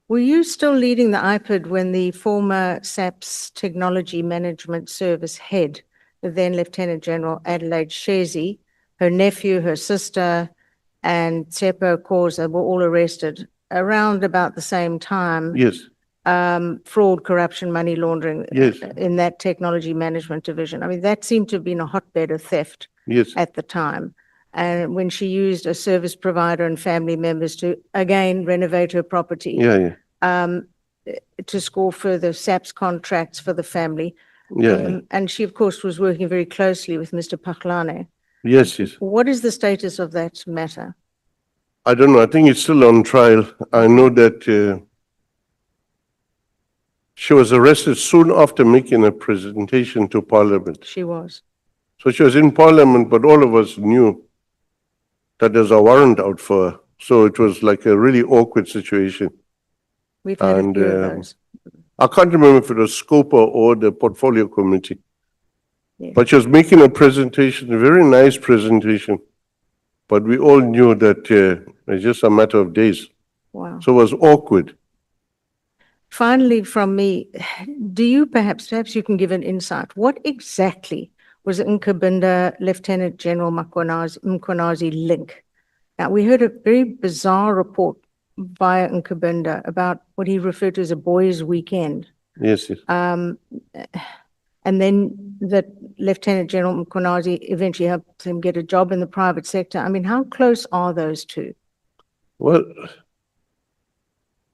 Were you still leading the IPID when the former SAPS Technology Management Service head, the then Lieutenant General Adelaide Shezi, her nephew, her sister, and Tsepo Khoza were all arrested around about the same time? Yes. Fraud, corruption, money laundering, Yes. In that technology management division. I mean, that seemed to have been a hotbed of theft. Yes. At the time. And when she used a service provider and family members to, again, renovate her property. Yeah. To score further SAPS contracts for the family. Yeah. And she, of course, was working very closely with Mr. Paklane. Yes. What is the status of that matter? I don't know. I think it's still on trial. I know that she was arrested soon after making a presentation to Parliament. She was. So she was in Parliament, but all of us knew that there's a warrant out for her. So it was like a really awkward situation. We've had a few of those. I can't remember if it was SCOPA or the Portfolio Committee. Yeah. But she was making a presentation, a very nice presentation. But we all knew that it's just a matter of days. Wow. So it was awkward. Finally, from me, do you perhaps you can give an insight. What exactly was Nkabinda Lieutenant General Mkhwanazi link? Now, we heard a very bizarre report via Nkabinda about what he referred to as a boys' weekend. Yes. And then that Lieutenant General Mkhwanazi eventually helped him get a job in the private sector. I mean, how close are those two? Well,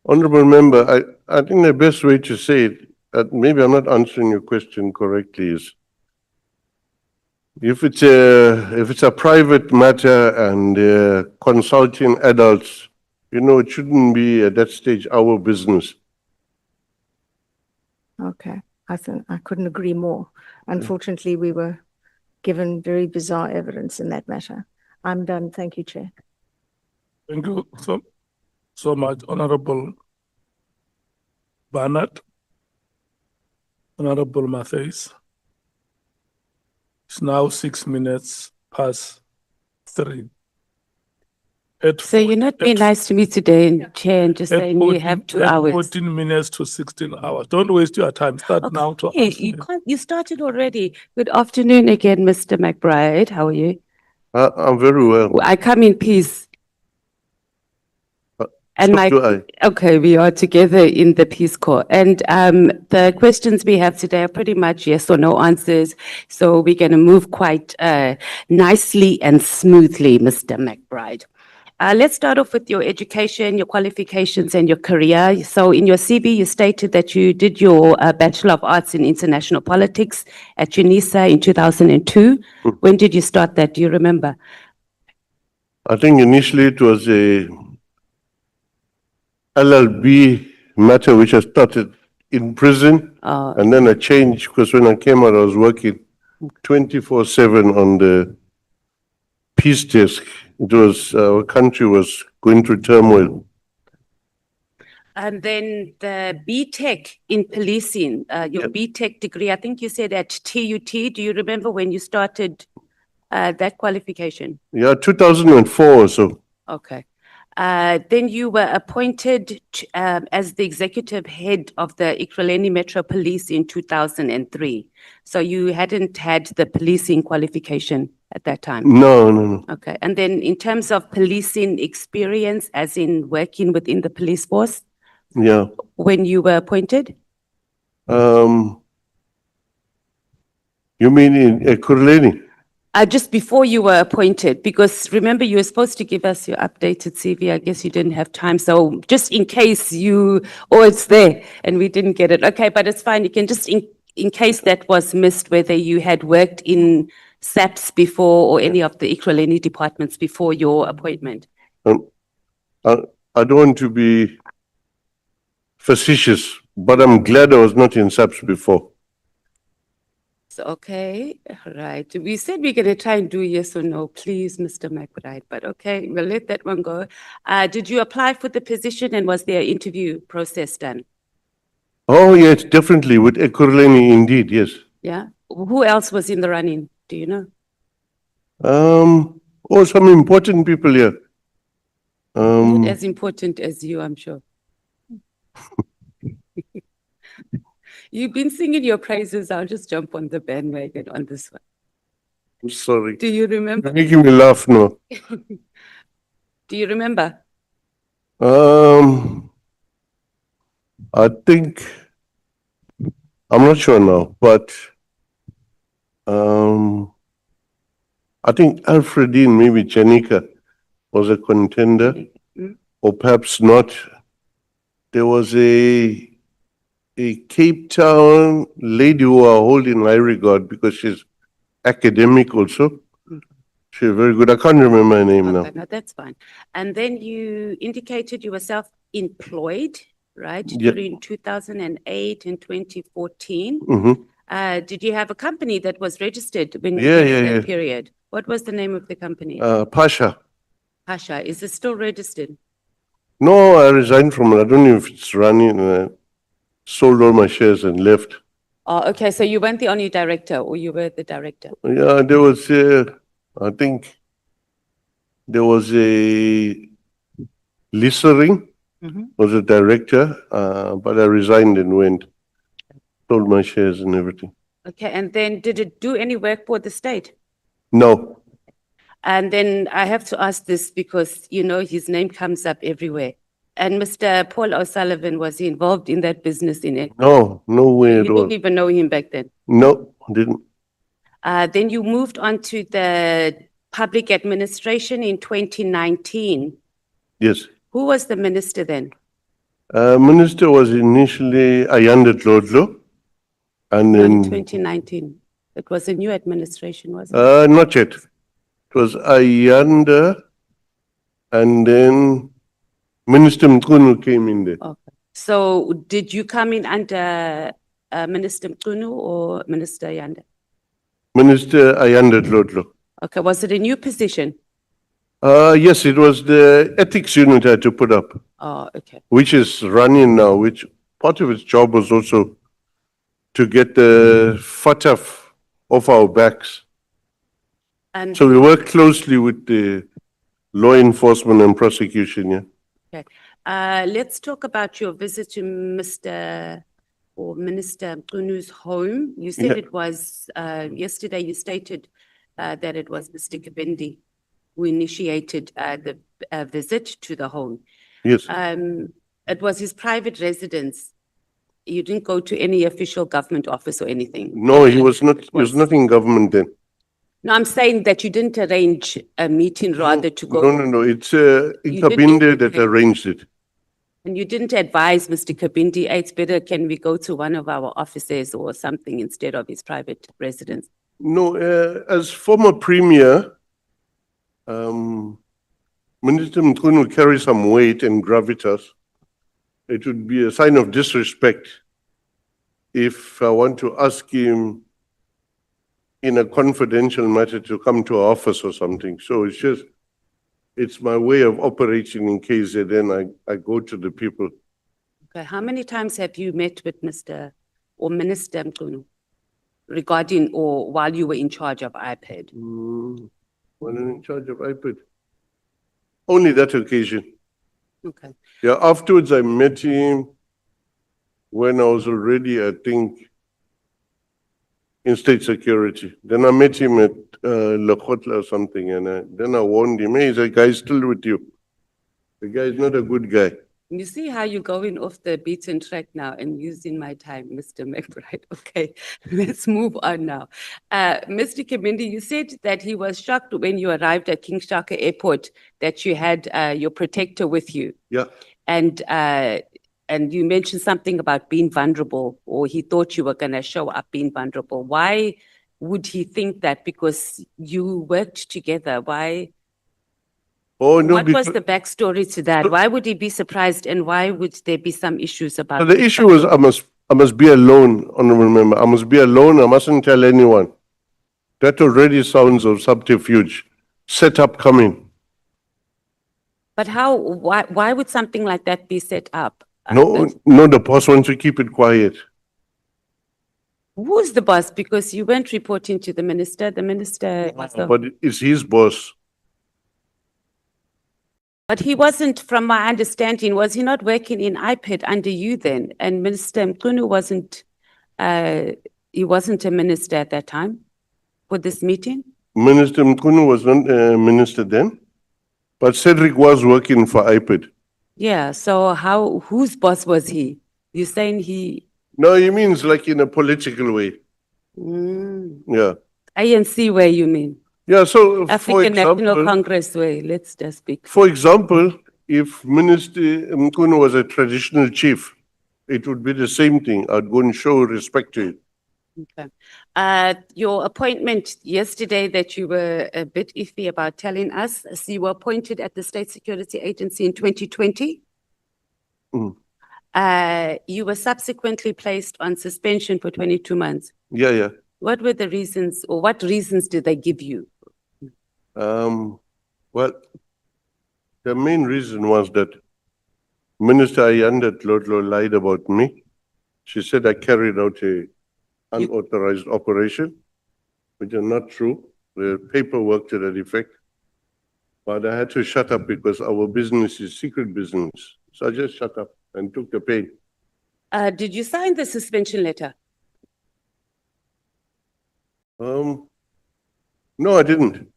Honorable Member, I think the best way to say it, maybe I'm not answering your question correctly, is if it's a private matter and consulting adults, it shouldn't be at that stage our business. Okay, I think I couldn't agree more. Unfortunately, we were given very bizarre evidence in that matter. I'm done. Thank you, Chair. Thank you so much, Honorable Barnett. Honorable Matthews. It's now 6 minutes past 3. So you're not being nice to me today, Chair, and just saying you have 2 hours. 14 minutes to 16 hours. Don't waste your time. Start now to Okay, ask you me. can't, you started already. Good afternoon again, Mr. McBride. How are you? I'm very well. I come in peace. And So do I. okay, we are together in the Peace Corps. And the questions we have today are pretty much yes or no answers. So we're going to move quite nicely and smoothly, Mr. McBride. Let's start off with your education, your qualifications, and your career. So in your CV, you stated that you did your Bachelor of Arts in International Politics at UNISA in 2002. When did you start that? Do you remember? I think initially it was a LLB matter which I started in prison, and then I changed because when I came out, I was working 24/7 on the peace desk. It was, our country was going through turmoil. And then the BTech in policing, your Yep. BTech degree, I think you said at TUT. Do you remember when you started that qualification? Yeah, 2004 or so. Okay. Then you were appointed as the executive head of the Ekurhuleni Metro Police in 2003. So you hadn't had the policing qualification at that time? No. Okay. And then in terms of policing experience, as in working within the police force, Yeah. when you were appointed? You mean in Ekurhuleni? Just before you were appointed, because remember you were supposed to give us your updated CV. I guess you didn't have time. So just in case it's there and we didn't get it. Okay, but it's fine. You can just, in case that was missed, whether you had worked in SAPS before or any of the Ekurhuleni departments before your appointment. I don't want to be facetious, but I'm glad I was not in SAPS before. So, okay, right. We said we're going to try and do yes or no, please, Mr. McBride, but okay, we'll let that one go. Did you apply for the position and was there an interview process done? Oh, yes, definitely, with Ekurhuleni, indeed, yes. Yeah. Who else was in the running? Do you know? Some important people here. Not as important as you, I'm sure. You've been singing your praises. I'll just jump on the bandwagon on this one. I'm sorry. Do you remember? You're making me laugh now. Do you remember? I think, I'm not sure now, but I think Alfredine, maybe Janika, was a contender, or perhaps not. There was a Cape Town lady who are holding high regard because she's academic also. She's very good. I can't remember her name now. Okay, no, that's fine. And then you indicated you were self-employed, right? Yeah. During 2008 and 2014. Mm-hmm. Did you have a company that was registered when you Yeah, did yeah, that yeah. period? What was the name of the company? Pasha. Pasha. Is it still registered? No, I resigned from it. I don't know if it's running. Sold all my shares and left. Oh, okay. So you weren't the only director, or you were the director? Yeah, there was, I think, there was a Lisa Ring, was a director, but I resigned and went, sold my shares and everything. Okay. And then did it do any work for the state? No, And then I have to ask this because, his name comes up everywhere. And Mr. Paul O'Sullivan, was he involved in that business in it? no way You at all. didn't even know him back then? No, didn't. Then you moved on to the public administration in 2019. Yes. Who was the minister then? Minister was initially Ayanda Dlodlo. And Not in then, 2019. It was a new administration, wasn't it? not yet. It was Ayanda, and then Minister Mkunu came in there. Okay. So did you come in under Minister Mkunu or Minister Yanda? Minister Ayanda Dlodlo. Okay, was it a new position? Yes, it was the ethics unit I had to put up, Oh, okay. which is running now, which part of its job was also to get the fataf off our backs. And So we work closely with the law enforcement and prosecution, yeah. okay. Let's talk about your visit to Mr. or Minister Mkunu's home. You said Yeah. it was, yesterday you stated that it was Mr. Kabindi who initiated the visit to the home. Yes. It was his private residence. You didn't go to any official government office or anything? No, he was not in government then. No, I'm saying that you didn't arrange a meeting rather to go. No, it's didn't- Ikabinde that arranged it. And you didn't advise Mr. Kabindi, "Hey, it's better, can we go to one of our offices or something instead of his private residence?" No, as former premier, Minister Mkunu carries some weight and gravitas. It would be a sign of disrespect if I want to ask him in a confidential matter to come to our office or something. So it's my way of operating in KZN. I go to the people. Okay, how many times have you met with Mr. or Minister Mkunu regarding or while you were in charge of iPad? When I'm in charge of iPad. Only that occasion. Okay. Yeah, afterwards I met him when I was already, I think, in state security. Then I met him at Lekgotla or something, and then I warned him, hey, the guy's still with you. The guy is not a good guy. You see how you're going off the beaten track now and using my time, Mr. McBride. Okay, let's move on now. Mr. Kabindi, you said that he was shocked when you arrived at King Shaka Airport that you had your protector with you. Yeah. And you mentioned something about being vulnerable, or he thought you were going to show up being vulnerable. Why would he think that? Because you worked together. Why? Oh, no, What was the backstory to that? Why would he be surprised, and why would there be some issues about the issue was I must be alone, honorable member. I must be alone. I mustn't tell anyone. That already sounds of subterfuge. Set up coming. But why would something like that be set up? No, the boss wants to keep it quiet. Who's the boss? Because you weren't reporting to the minister. The minister was But it's his boss. But he wasn't, from my understanding, was he not working in iPad under you then? And Minister Mkunu he wasn't a minister at that time for this meeting? Minister Mkunu was not a minister then, but Cedric was working for iPad. Yeah, so whose boss was he? You're saying he... No, he means like in a political way. Yeah. ANC way, you mean? Yeah, so for African National example, Congress way, let's just speak. for example, if Minister Mkunu was a traditional chief, it would be the same thing. I'd go and show respect to it. Okay. Your appointment yesterday that you were a bit iffy about telling us, so you were appointed at the State Security Agency in 2020. You were subsequently placed on suspension for 22 months. Yeah. What were the reasons, or what reasons did they give you? Well, the main reason was that Minister Ayanda Dlodlo lied about me. She said I carried out a unauthorized operation, which is not true. The paperwork to that effect. But I had to shut up because our business is secret business. So I just shut up and took the pain. Did you sign the suspension letter? No, I didn't.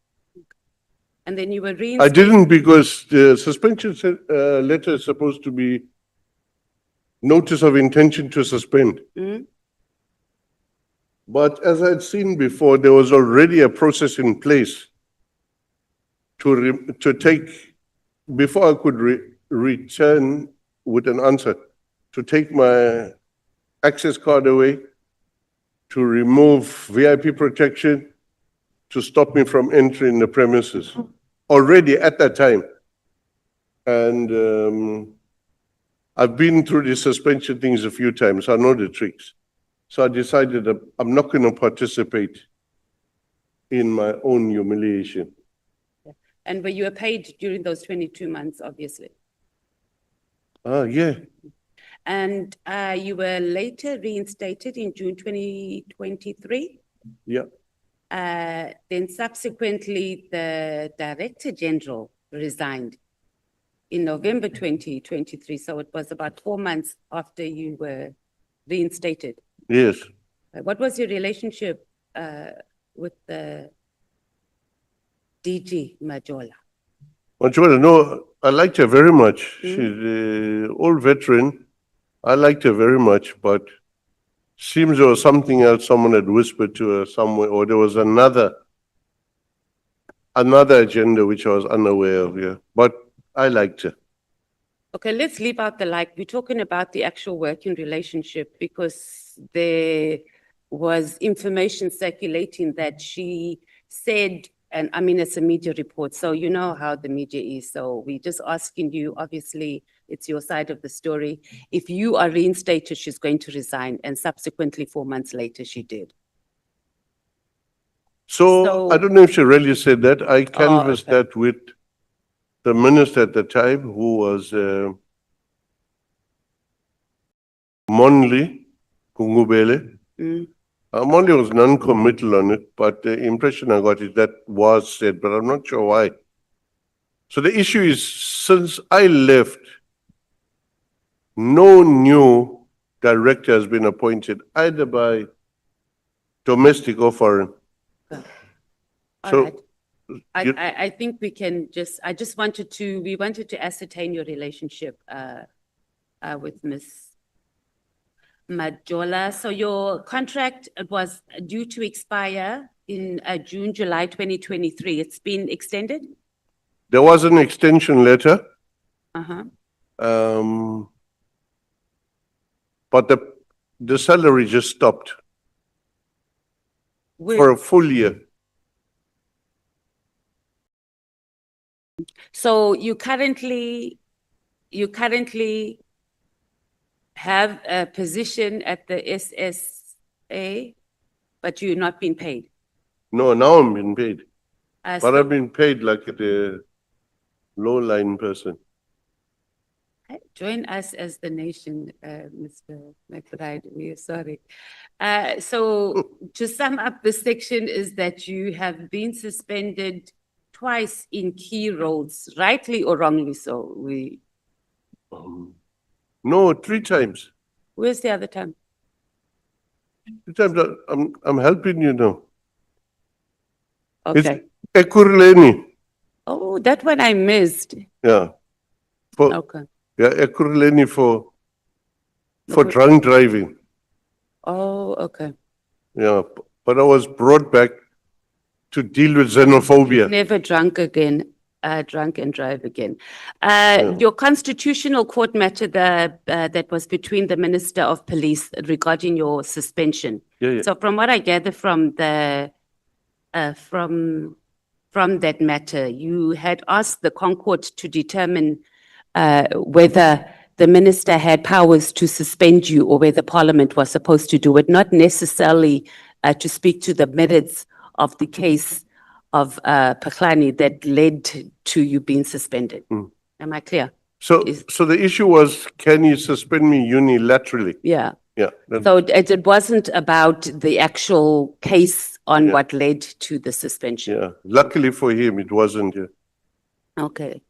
And then you were I reinstated? didn't because the suspension letter is supposed to be notice of intention to suspend. But as I'd seen before, there was already a process in place to take, before I could return with an answer, to take my access card away, to remove VIP protection, to stop me from entering the premises, already at that time. And I've been through the suspension things a few times, I know the tricks. So I decided that I'm not going to participate in my own humiliation. And were you paid during those 22 months, obviously? Yeah. And you were later reinstated in June 2023. Yeah. Then subsequently, the Director General resigned in November 2023. So it was about 4 months after you were reinstated. Yes. What was your relationship with the DG Majola? Majola, no, I liked her very much. She's an old veteran. I liked her very much, but seems there was something else someone had whispered to her somewhere, or there was another agenda which I was unaware of, yeah. But I liked her. Okay, let's leave out the like. We're talking about the actual working relationship because there was information circulating that she said, and I mean, it's a media report, so you know how the media is. So we're just asking you, obviously, it's your side of the story. If you are reinstated, she's going to resign, and subsequently 4 months later, she did. So I don't know if she really said that. I canvassed okay. that with the minister at the time, who was Monli Kungubele. Monli was non-committal on it, but the impression I got is that was said, but I'm not sure why. So the issue is, since I left, no new director has been appointed, either by domestic or foreign. All right. I think we can just, we wanted to ascertain your relationship with Ms. Majola. So your contract was due to expire in June, July 2023. It's been extended? There was an extension letter. Uh-huh. But the salary just stopped for a full year. So you currently have a position at the SSA, but you're not being paid? No, now I'm being paid. But So- I've been paid like the low-line person. Join us as the nation, Mr. McBride. We are sorry. So to sum up the section is that you have been suspended twice in key roles, rightly or wrongly so. No, 3 times. Where's the other time? 3 times I'm helping you now. Okay. It's Ekurhuleni. Oh, that one I missed. Yeah. Okay. Yeah, Ekurhuleni for drunk driving. Oh, okay. Yeah, but I was brought back to deal with xenophobia. Never drunk again, drunk and drive again. Your constitutional court matter that was between the Minister of Police regarding your suspension. Yeah. So from what I gather from the from that matter, you had asked the Concord to determine whether the minister had powers to suspend you or whether Parliament was supposed to do it, not necessarily to speak to the merits of the case of Paklani that led to you being suspended. Am I clear? So the issue was, can you suspend me unilaterally? Yeah. Yeah. So it wasn't about the actual case on what led to the suspension. Yeah. Luckily for him, it wasn't. Yeah. Okay.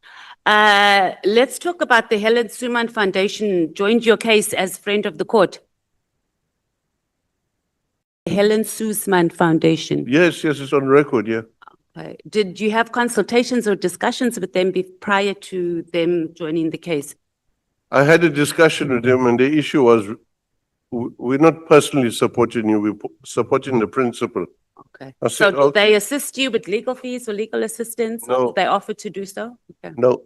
Let's talk about the Helen Suman Foundation joined your case as friend of the court. Helen Suman Foundation. Yes, it's on record, yeah. Okay. Did you have consultations or discussions with them prior to them joining the case? I had a discussion with them, and the issue was, we're not personally supporting you, we're supporting the principle. Okay. I So said, did they assist you with legal fees or legal assistance? No. Did they offer to do so? Okay. No.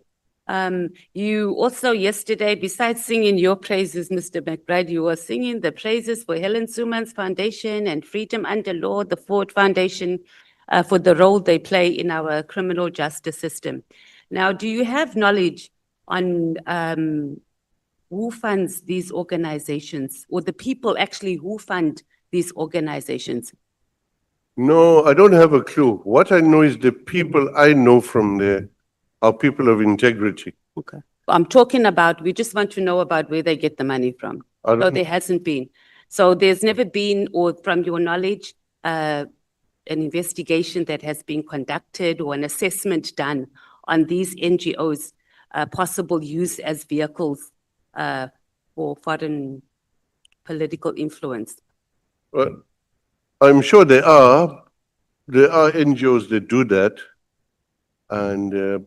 You also yesterday, besides singing your praises, Mr. McBride, you were singing the praises for Helen Summan's Foundation and Freedom Under Law, the Ford Foundation, for the role they play in our criminal justice system. Now, do you have knowledge on who funds these organizations, or the people actually who fund these organizations? No, I don't have a clue. What I know is the people I know from there are people of integrity. Okay. I'm talking about, we just want to know about where they get the money from. I So don't- there hasn't been. So there's never been, or from your knowledge, an investigation that has been conducted or an assessment done on these NGOs, possible use as vehicles for foreign political influence. Well, I'm sure there are NGOs that do that, and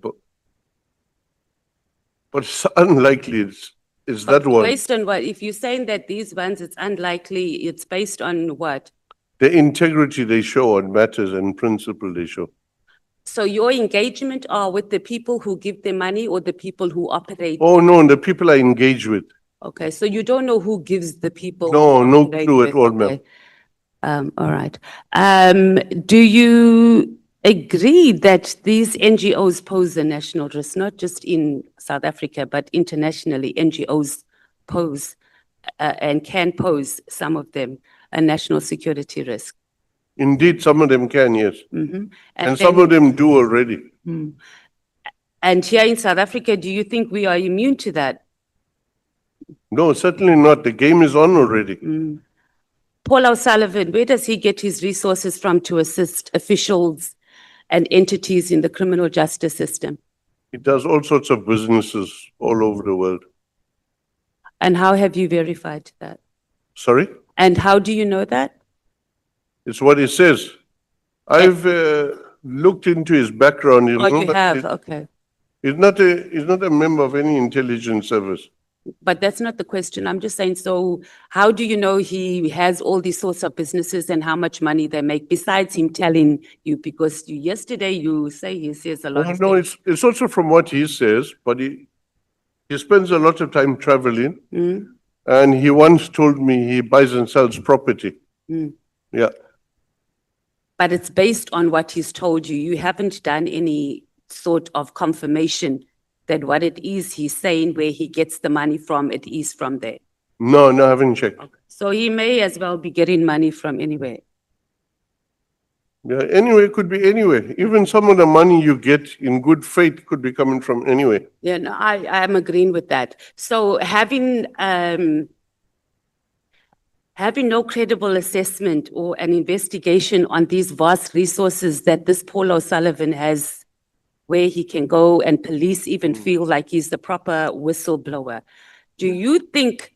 but it's unlikely it's that one. Based on what? If you're saying that these ones, it's unlikely, it's based on what? The integrity they show on matters and principle they show. So your engagement are with the people who give the money or the people who operate? Oh, no, the people I engage with. Okay, so you don't know who gives the people? No, who no operate clue at with, all, ma'am. okay. All right. Do you agree that these NGOs pose a national risk, not just in South Africa, but internationally, NGOs pose and can pose, some of them, a national security risk? Indeed, some of them can, yes. Mhm. And some of them do already. And here in South Africa, do you think we are immune to that? No, certainly not. The game is on already. Paul O'Sullivan, where does he get his resources from to assist officials and entities in the criminal justice system? He does all sorts of businesses all over the world. And how have you verified that? Sorry? And how do you know that? It's what he says. I've looked into his background. Oh, you have, okay. He's not a member of any intelligence service. But that's not the question. I'm just saying, so how do you know he has all these sorts of businesses and how much money they make, besides him telling you? Because yesterday you say he says a lot Well, of no, things. it's also from what he says, but he spends a lot of time traveling. And he once told me he buys and sells property. Yeah. But it's based on what he's told you. You haven't done any sort of confirmation that what it is he's saying, where he gets the money from, it is from there. No, I haven't checked. So he may as well be getting money from anywhere. Yeah, anyway, it could be anywhere. Even some of the money you get in good faith could be coming from anywhere. Yeah, no, I am agreeing with that. So having no credible assessment or an investigation on these vast resources that this Paul O'Sullivan has, where he can go and police even feel like he's the proper whistleblower. Do you think,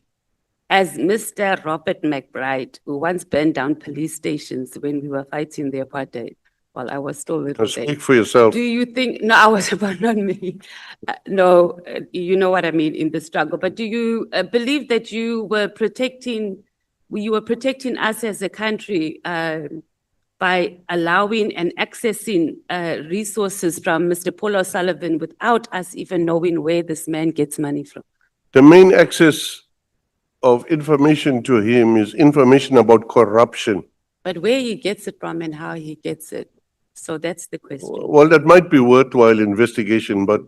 as Mr. Robert McBride, who once burned down police stations when we were fighting the apartheid, while I was still little there, Speak for yourself. do you think, no, I was about not me. No, you know what I mean in the struggle, but do you believe that you were protecting us as a country by allowing and accessing resources from Mr. Paul O'Sullivan without us even knowing where this man gets money from? The main access of information to him is information about corruption. But where he gets it from and how he gets it. So that's the question. Well, that might be worthwhile investigation, but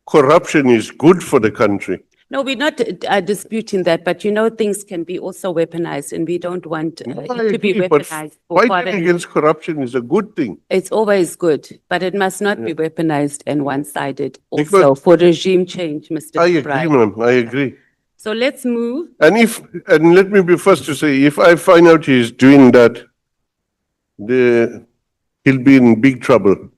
corruption is good for the country. No, we're not disputing that, but you know, things can be also weaponized and we don't want it to be But weaponized. for fighting foreign- against corruption is a good thing. It's always good, but it must not be weaponized and one-sided also Because- for regime change, Mr. I agree, McBride. ma'am, I agree. So let's move. And let me be first to say, if I find out he's doing that, he'll be in big trouble.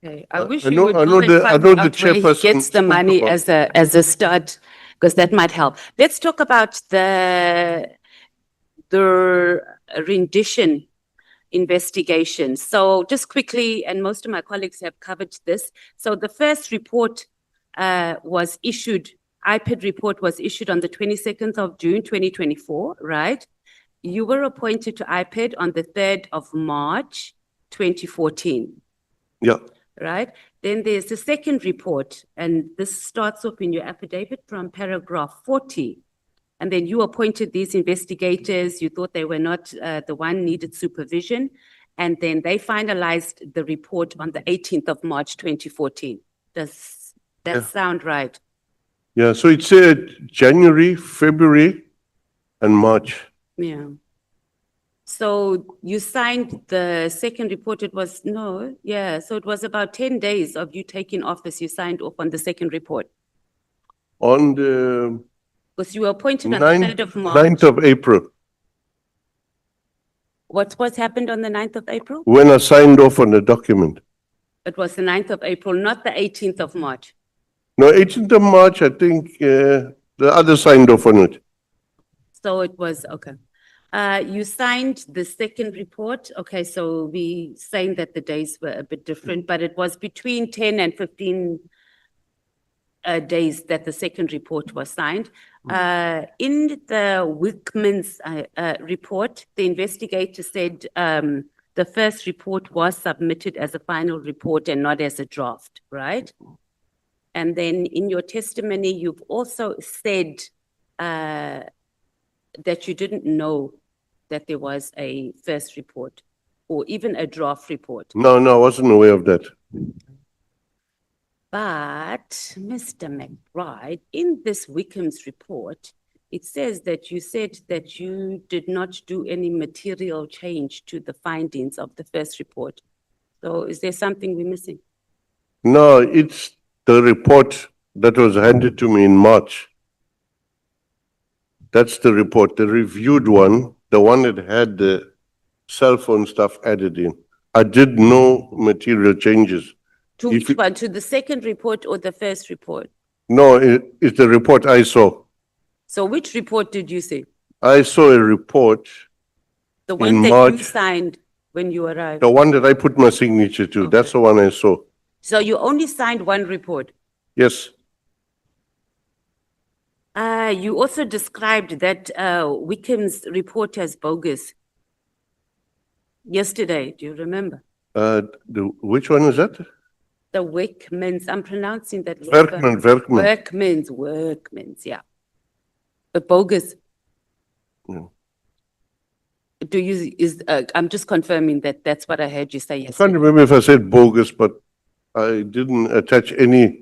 Okay, I wish I you know- would I go know and the- find I know the out where he chairperson gets the spoke money about- as a start, because that might help. Let's talk about the rendition investigation. So just quickly, and most of my colleagues have covered this. So the first report was issued, IPID report was issued on the 22nd of June, 2024, right? You were appointed to IPID on the 3rd of March, 2014. Yeah. right? Then there's the second report, and this starts off in your affidavit from paragraph 40. And then you appointed these investigators, you thought they were not the one needed supervision, and then they finalized the report on the 18th of March 2014. Does that Yeah. sound right? Yeah, so it said January, February, and March. Yeah. So you signed the second report, it was, no, yeah, so it was about 10 days of you taking office, you signed off on the second report. On the Because you were appointed on the 3rd of March. 9th of April, What happened on the 9th of April? when I signed off on the document. It was the 9th of April, not the 18th of March. No, 18th of March, I think the other signed off on it. So it was, okay. You signed the second report. Okay, so we saying that the days were a bit different, but it was between 10 and 15 days that the second report was signed. In the Wickman's report, the investigator said the first report was submitted as a final report and not as a draft, right? And then in your testimony, you've also said that you didn't know that there was a first report or even a draft report. No, I wasn't aware of that. But Mr. McBride, in this Wickham's report, it says that you said that you did not do any material change to the findings of the first report. So is there something we're missing? No, it's the report that was handed to me in March. That's the report, the reviewed one, the one that had the cell phone stuff added in. I did no material changes. To If which it- one? To the second report or the first report? No, it's the report I saw. So which report did you see? I saw a report, The one In that you March. signed when you arrived? the one that I put my signature to, that's the one I saw. So you only signed one report? Yes, You also described that Wickham's report as bogus. Yesterday, do you remember? which one is that? The Wickmans, I'm pronouncing that. Werkman. Workmans, yeah. But bogus. Yeah. I'm just confirming that that's what I heard you say I can't yesterday. remember if I said bogus, but I didn't attach any.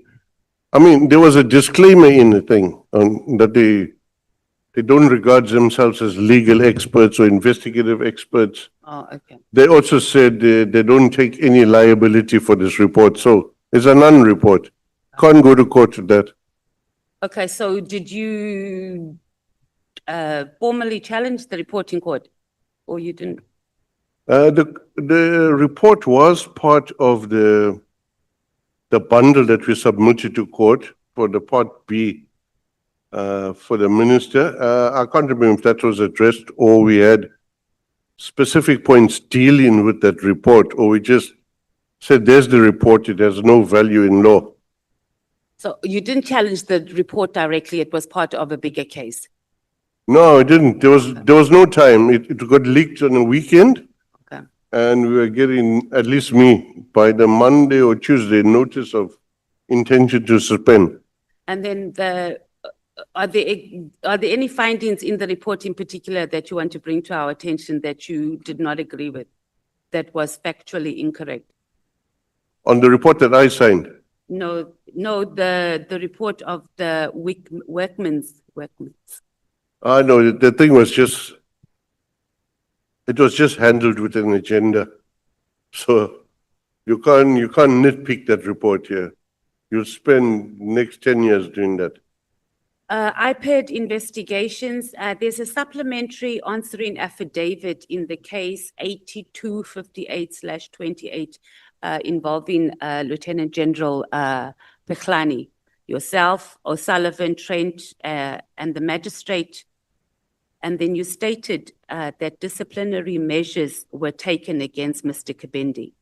I mean, there was a disclaimer in the thing that they don't regard themselves as legal experts or investigative experts. Oh, okay. They also said they don't take any liability for this report, so it's a non-report. Can't go to court with that. Okay, so did you formally challenge the report in court? Or you didn't? The report was part of the bundle that we submitted to court for the Part B for the minister. I can't remember if that was addressed or we had specific points dealing with that report, or we just said, there's the report, it has no value in law. So you didn't challenge the report directly, it was part of a bigger case? No, it didn't. There was no time. It got leaked on a weekend. Okay. And we were getting, at least me, by the Monday or Tuesday, notice of intention to suspend. And then are there any findings in the report in particular that you want to bring to our attention that you did not agree with, that was factually incorrect? On the report that I signed, No, the report of the Workmans. I know the thing was just, it was just handled with an agenda. So you can't nitpick that report here. You'll spend next 10 years doing that. IPED investigations, there's a supplementary answering affidavit in the case 8258/28 involving Lieutenant General Peklani, yourself, O'Sullivan, Trent, and the magistrate. And then you stated that disciplinary measures were taken against Mr. Kabendi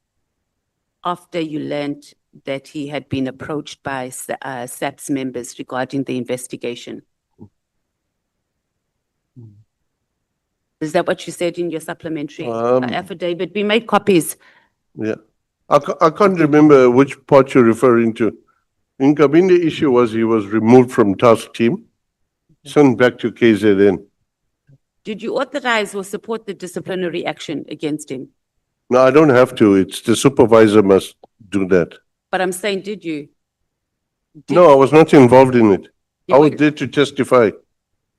after you learned that he had been approached by SAPS members regarding the investigation. Is that what you said in your supplementary affidavit? We made copies. Yeah. I can't remember which part you're referring to. In Kabin, the issue was he was removed from task team, sent back to KZN. Did you authorize or support the disciplinary action against him? No, I don't have to. It's the supervisor must do that. But I'm saying, did you? No, I was not involved in it. You I was were- there to testify.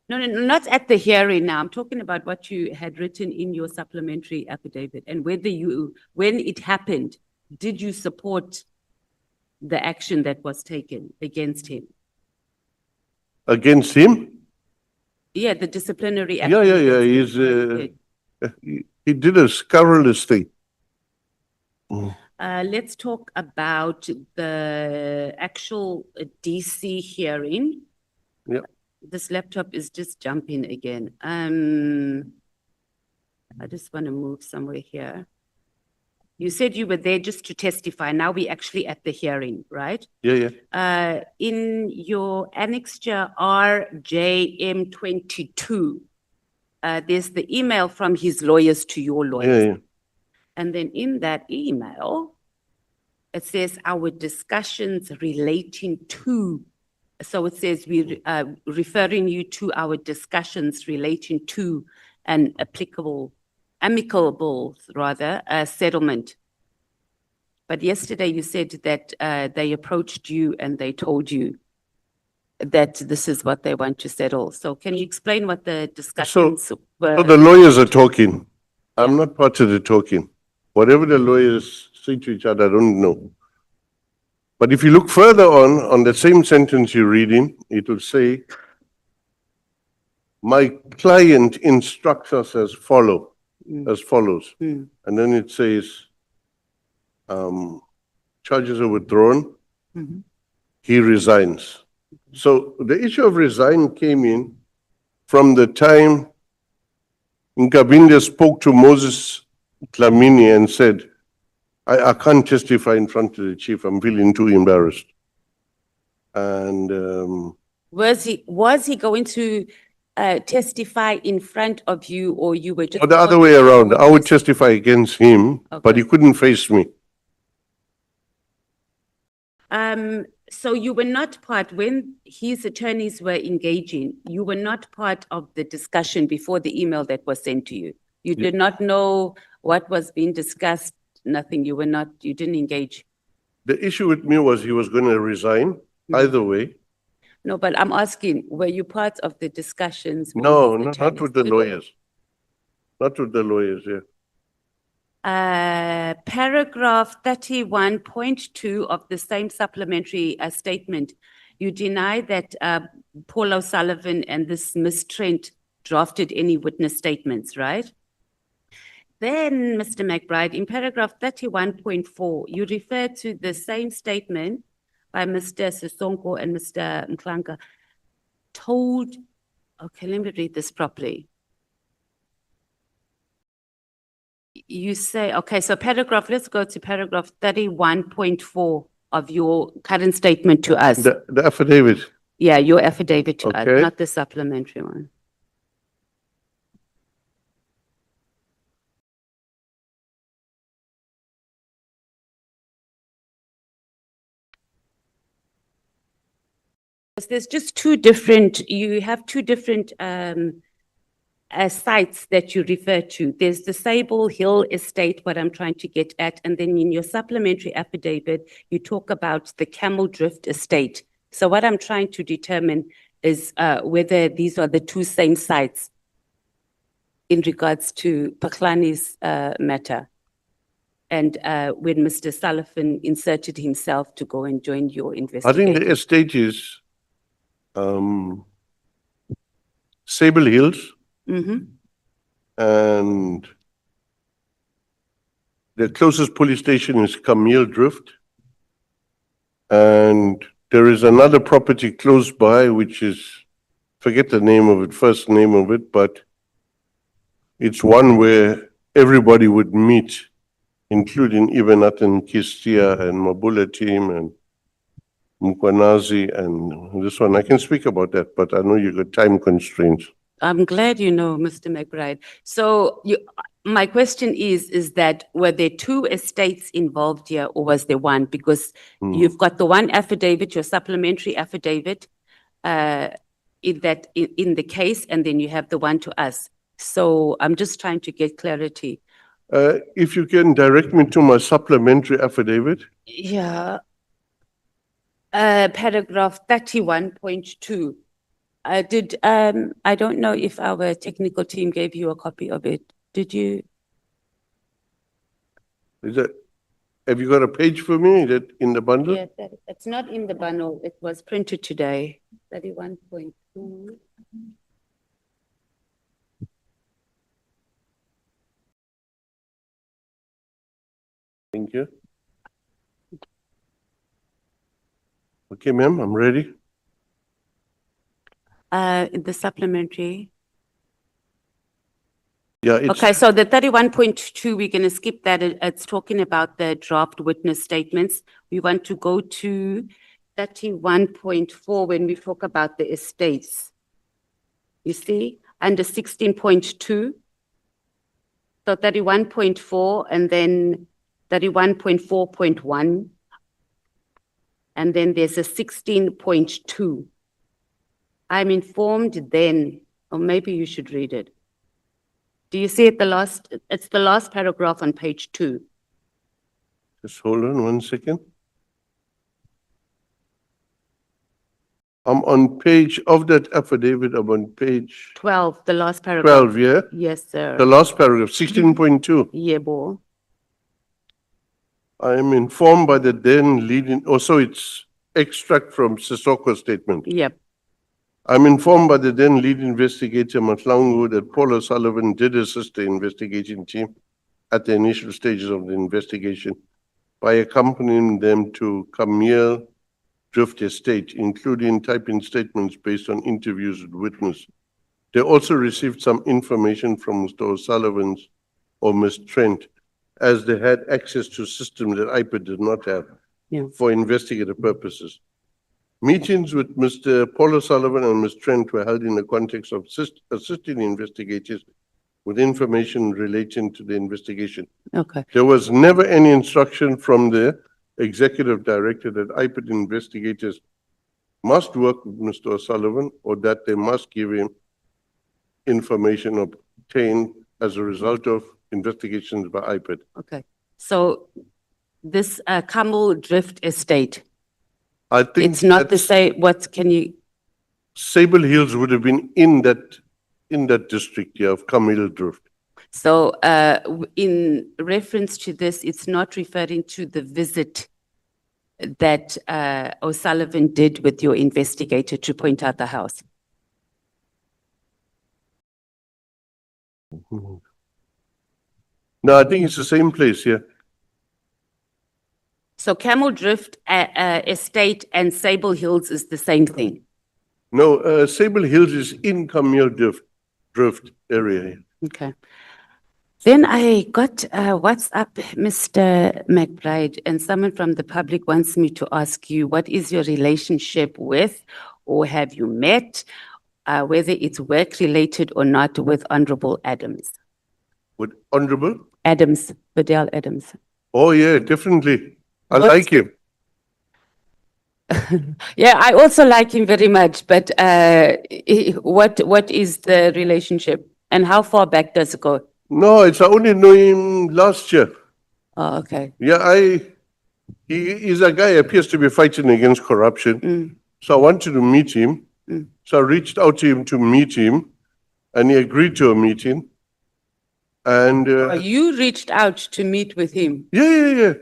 No, not at the hearing now. I'm talking about what you had written in your supplementary affidavit and whether you, when it happened, did you support the action that was taken against him? Against him? Yeah, the disciplinary Yeah, action. yeah, yeah. against He's, him. he did a scurrilous thing. Let's talk about the actual DC hearing. Yeah. This laptop is just jumping again. I just want to move somewhere here. You said you were there just to testify. Now we're actually at the hearing, right? Yeah, yeah. In your annexure RJM 22, there's the email from his lawyers to your lawyers. Yeah, yeah. And then in that email, it says our discussions relating to, so it says we referring you to our discussions relating to an amicable rather, settlement. But yesterday you said that they approached you and they told you that this is what they want to settle. So can you explain what the discussions were? So the lawyers are talking. I'm not part of the talking. Whatever the lawyers say to each other, I don't know. But if you look further on the same sentence you're reading, it will say, my client instructs us as follows. Mm. And then it says, charges are withdrawn. Mhm. He resigns. So the issue of resign came in from the time Nkabinde spoke to Moses Dlamini and said, I can't testify in front of the chief. I'm feeling too embarrassed. And Was he going to testify in front of you, or you were just? or the other way around, I would testify against him, but he couldn't face me. So you were not part, when his attorneys were engaging, you were not part of the discussion before the email that was sent to you? You did not know what was being discussed, nothing, you didn't engage? The issue with me was he was going to resign either way. No, but I'm asking, were you part of the discussions? with No, his not attorneys? with the You were- lawyers. Not with the lawyers, yeah. Paragraph 31.2 of the same supplementary statement, you deny that Paul O'Sullivan and this Miss Trent drafted any witness statements, right? Then, Mr. McBride, in paragraph 31.4, you refer to the same statement by Mr. Sisonko and Mr. Mklanka told, okay, let me read this properly. You say, okay, so let's go to paragraph 31.4 of your current statement to us. The affidavit. Yeah, your affidavit to us, Okay. not the supplementary one. There's just you have two different sites that you refer to. There's the Sable Hill Estate, what I'm trying to get at, and then in your supplementary affidavit, you talk about the Camel Drift Estate. So what I'm trying to determine is whether these are the two same sites in regards to Paklani's matter. And when Mr. Sullivan inserted himself to go and join your I investigation. think the estate is Sable Hills Mhm. and the closest police station is Camille Drift. And there is another property close by, which is, forget the name of it, first name of it, but it's one where everybody would meet, including Ebenathan Kistia and Mabula team and Mkwanazi and this one. I can speak about that, but I know you got time constraints. I'm glad you know, Mr. McBride. So my question is that were there two estates involved here or was there one? Because you've got the one affidavit, your supplementary affidavit, in the case, and then you have the one to us. So I'm just trying to get clarity. If you can direct me to my supplementary affidavit. Yeah. Paragraph 31.2. I don't know if our technical team gave you a copy of it. Did you? Have you got a page for me? Is that in the bundle? Yeah, it's not in the bundle. It was printed today. 31.2. Thank you. Okay, ma'am, I'm ready. The supplementary. Yeah, it's, Okay, so the 31.2, we're going to skip that. It's talking about the draft witness statements. We want to go to 31.4 when we talk about the estates. You see, under 16.2. So 31.4 and then 31.4.1. And then there's a 16.2. I'm informed then, or maybe you should read it. Do you see it it's the last paragraph on page 2. just hold on 1 second. I'm on page of that affidavit, I'm on page 12, the last paragraph. 12, yeah? Yes, sir. The last paragraph, 16.2. Yeah, bo. I am informed by the then leading, so it's extract from Sisoko's statement. Yep. I'm informed by the then lead investigator, Matlangu, that Paul O'Sullivan did assist the investigation team at the initial stages of the investigation by accompanying them to Camille Drift Estate, including typing statements based on interviews with witnesses. They also received some information from Mr. O'Sullivan's or Ms. Trent, as they had access to systems that IPA did not have for investigative purposes. Meetings with Mr. Paul O'Sullivan and Ms. Trent were held in the context of assisting investigators with information relating to the investigation. Okay. There was never any instruction from the executive director that IPID investigators must work with Mr. O'Sullivan or that they must give him information obtained as a result of investigations by IPID. Okay. So this Camel Drift Estate, I think it's not the that's- same. What can you? Sable Hills would have been in that district here of Camille Drift. So in reference to this, it's not referring to the visit that O'Sullivan did with your investigator to point out the house. No, I think it's the same place here. So Camel Drift Estate and Sable Hills is the same thing. No, Sable Hills is in Camille Drift area here. Okay. Then I got what's up, Mr. McBride, and someone from the public wants me to ask you, what is your relationship with, or have you met, whether it's work-related or not, with Honorable Adams? With Honorable? Adams, Bedell Adams. Oh, yeah, definitely. I What's- like him. Yeah, I also like him very much, but what is the relationship and how far back does it go? No, I only know him last year. Oh, okay. Yeah, he is a guy who appears to be fighting against corruption. So I wanted to meet him. So I reached out to him to meet him, and he agreed to a meeting. And You reached out to meet with him. yeah.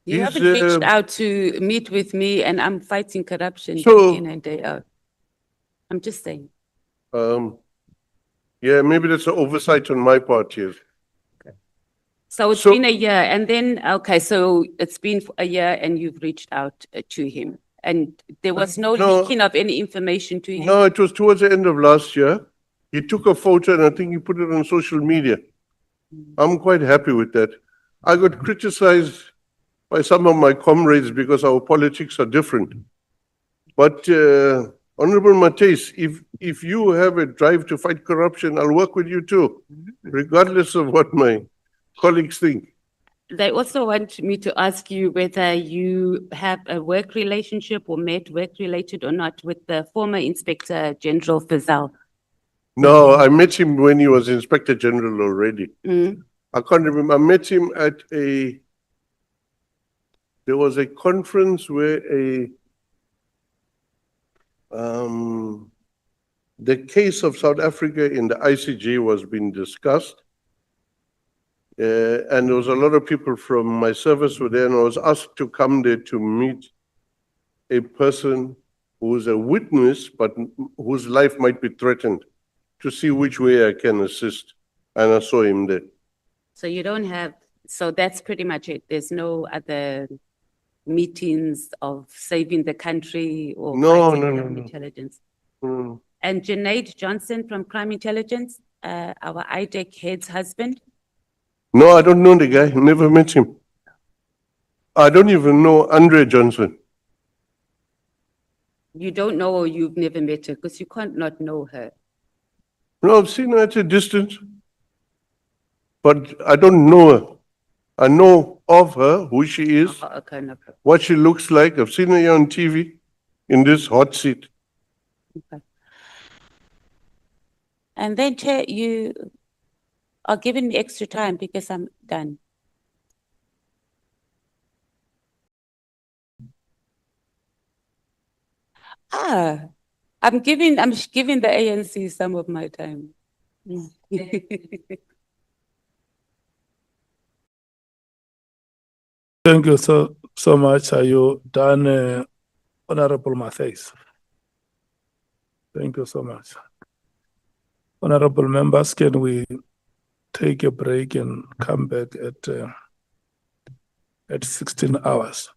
You He's, haven't reached out to meet with me, and I'm fighting corruption So- day in and day out. I'm just saying. Yeah, maybe that's an oversight on my part here. So it's So- been a year, and then, okay, so it's been a year and you've reached out to him. And there was no No. leaking of any information to him? No, it was towards the end of last year. He took a photo and I think he put it on social media. I'm quite happy with that. I got criticized by some of my comrades because our politics are different. But Honorable Matthias, if you have a drive to fight corruption, I'll work with you too, regardless of what my colleagues think. They also want me to ask you whether you have a work relationship or met work-related or not with the former Inspector General Fazal. No, I met him when he was Inspector General already. I can't remember. I met him at there was a conference where the case of South Africa in the ICJ was being discussed. And there was a lot of people from my service were there, and I was asked to come there to meet a person who's a witness, but whose life might be threatened, to see which way I can assist. And I saw him there. So you don't have, so that's pretty much it. There's no other meetings of saving the country or No, fighting no, crime no. intelligence. Mm. And Junaid Johnson from Crime Intelligence, our IDEC head's husband. No, I don't know the guy. Never met him. I don't even know Andre Johnson. You don't know or you've never met her because you can't not know her. No, I've seen her at a distance, but I don't know her. I know of her, who she is, Okay, no problem. what she looks like. I've seen her here on TV in this hot seat. Okay. And then, Chair, you are giving me extra time because I'm done. I'm giving the ANC some of my time. Thank you so much. Are you done, Honorable Matthias? Thank you so much. Honorable members, can we take a break and come back at 16 hours?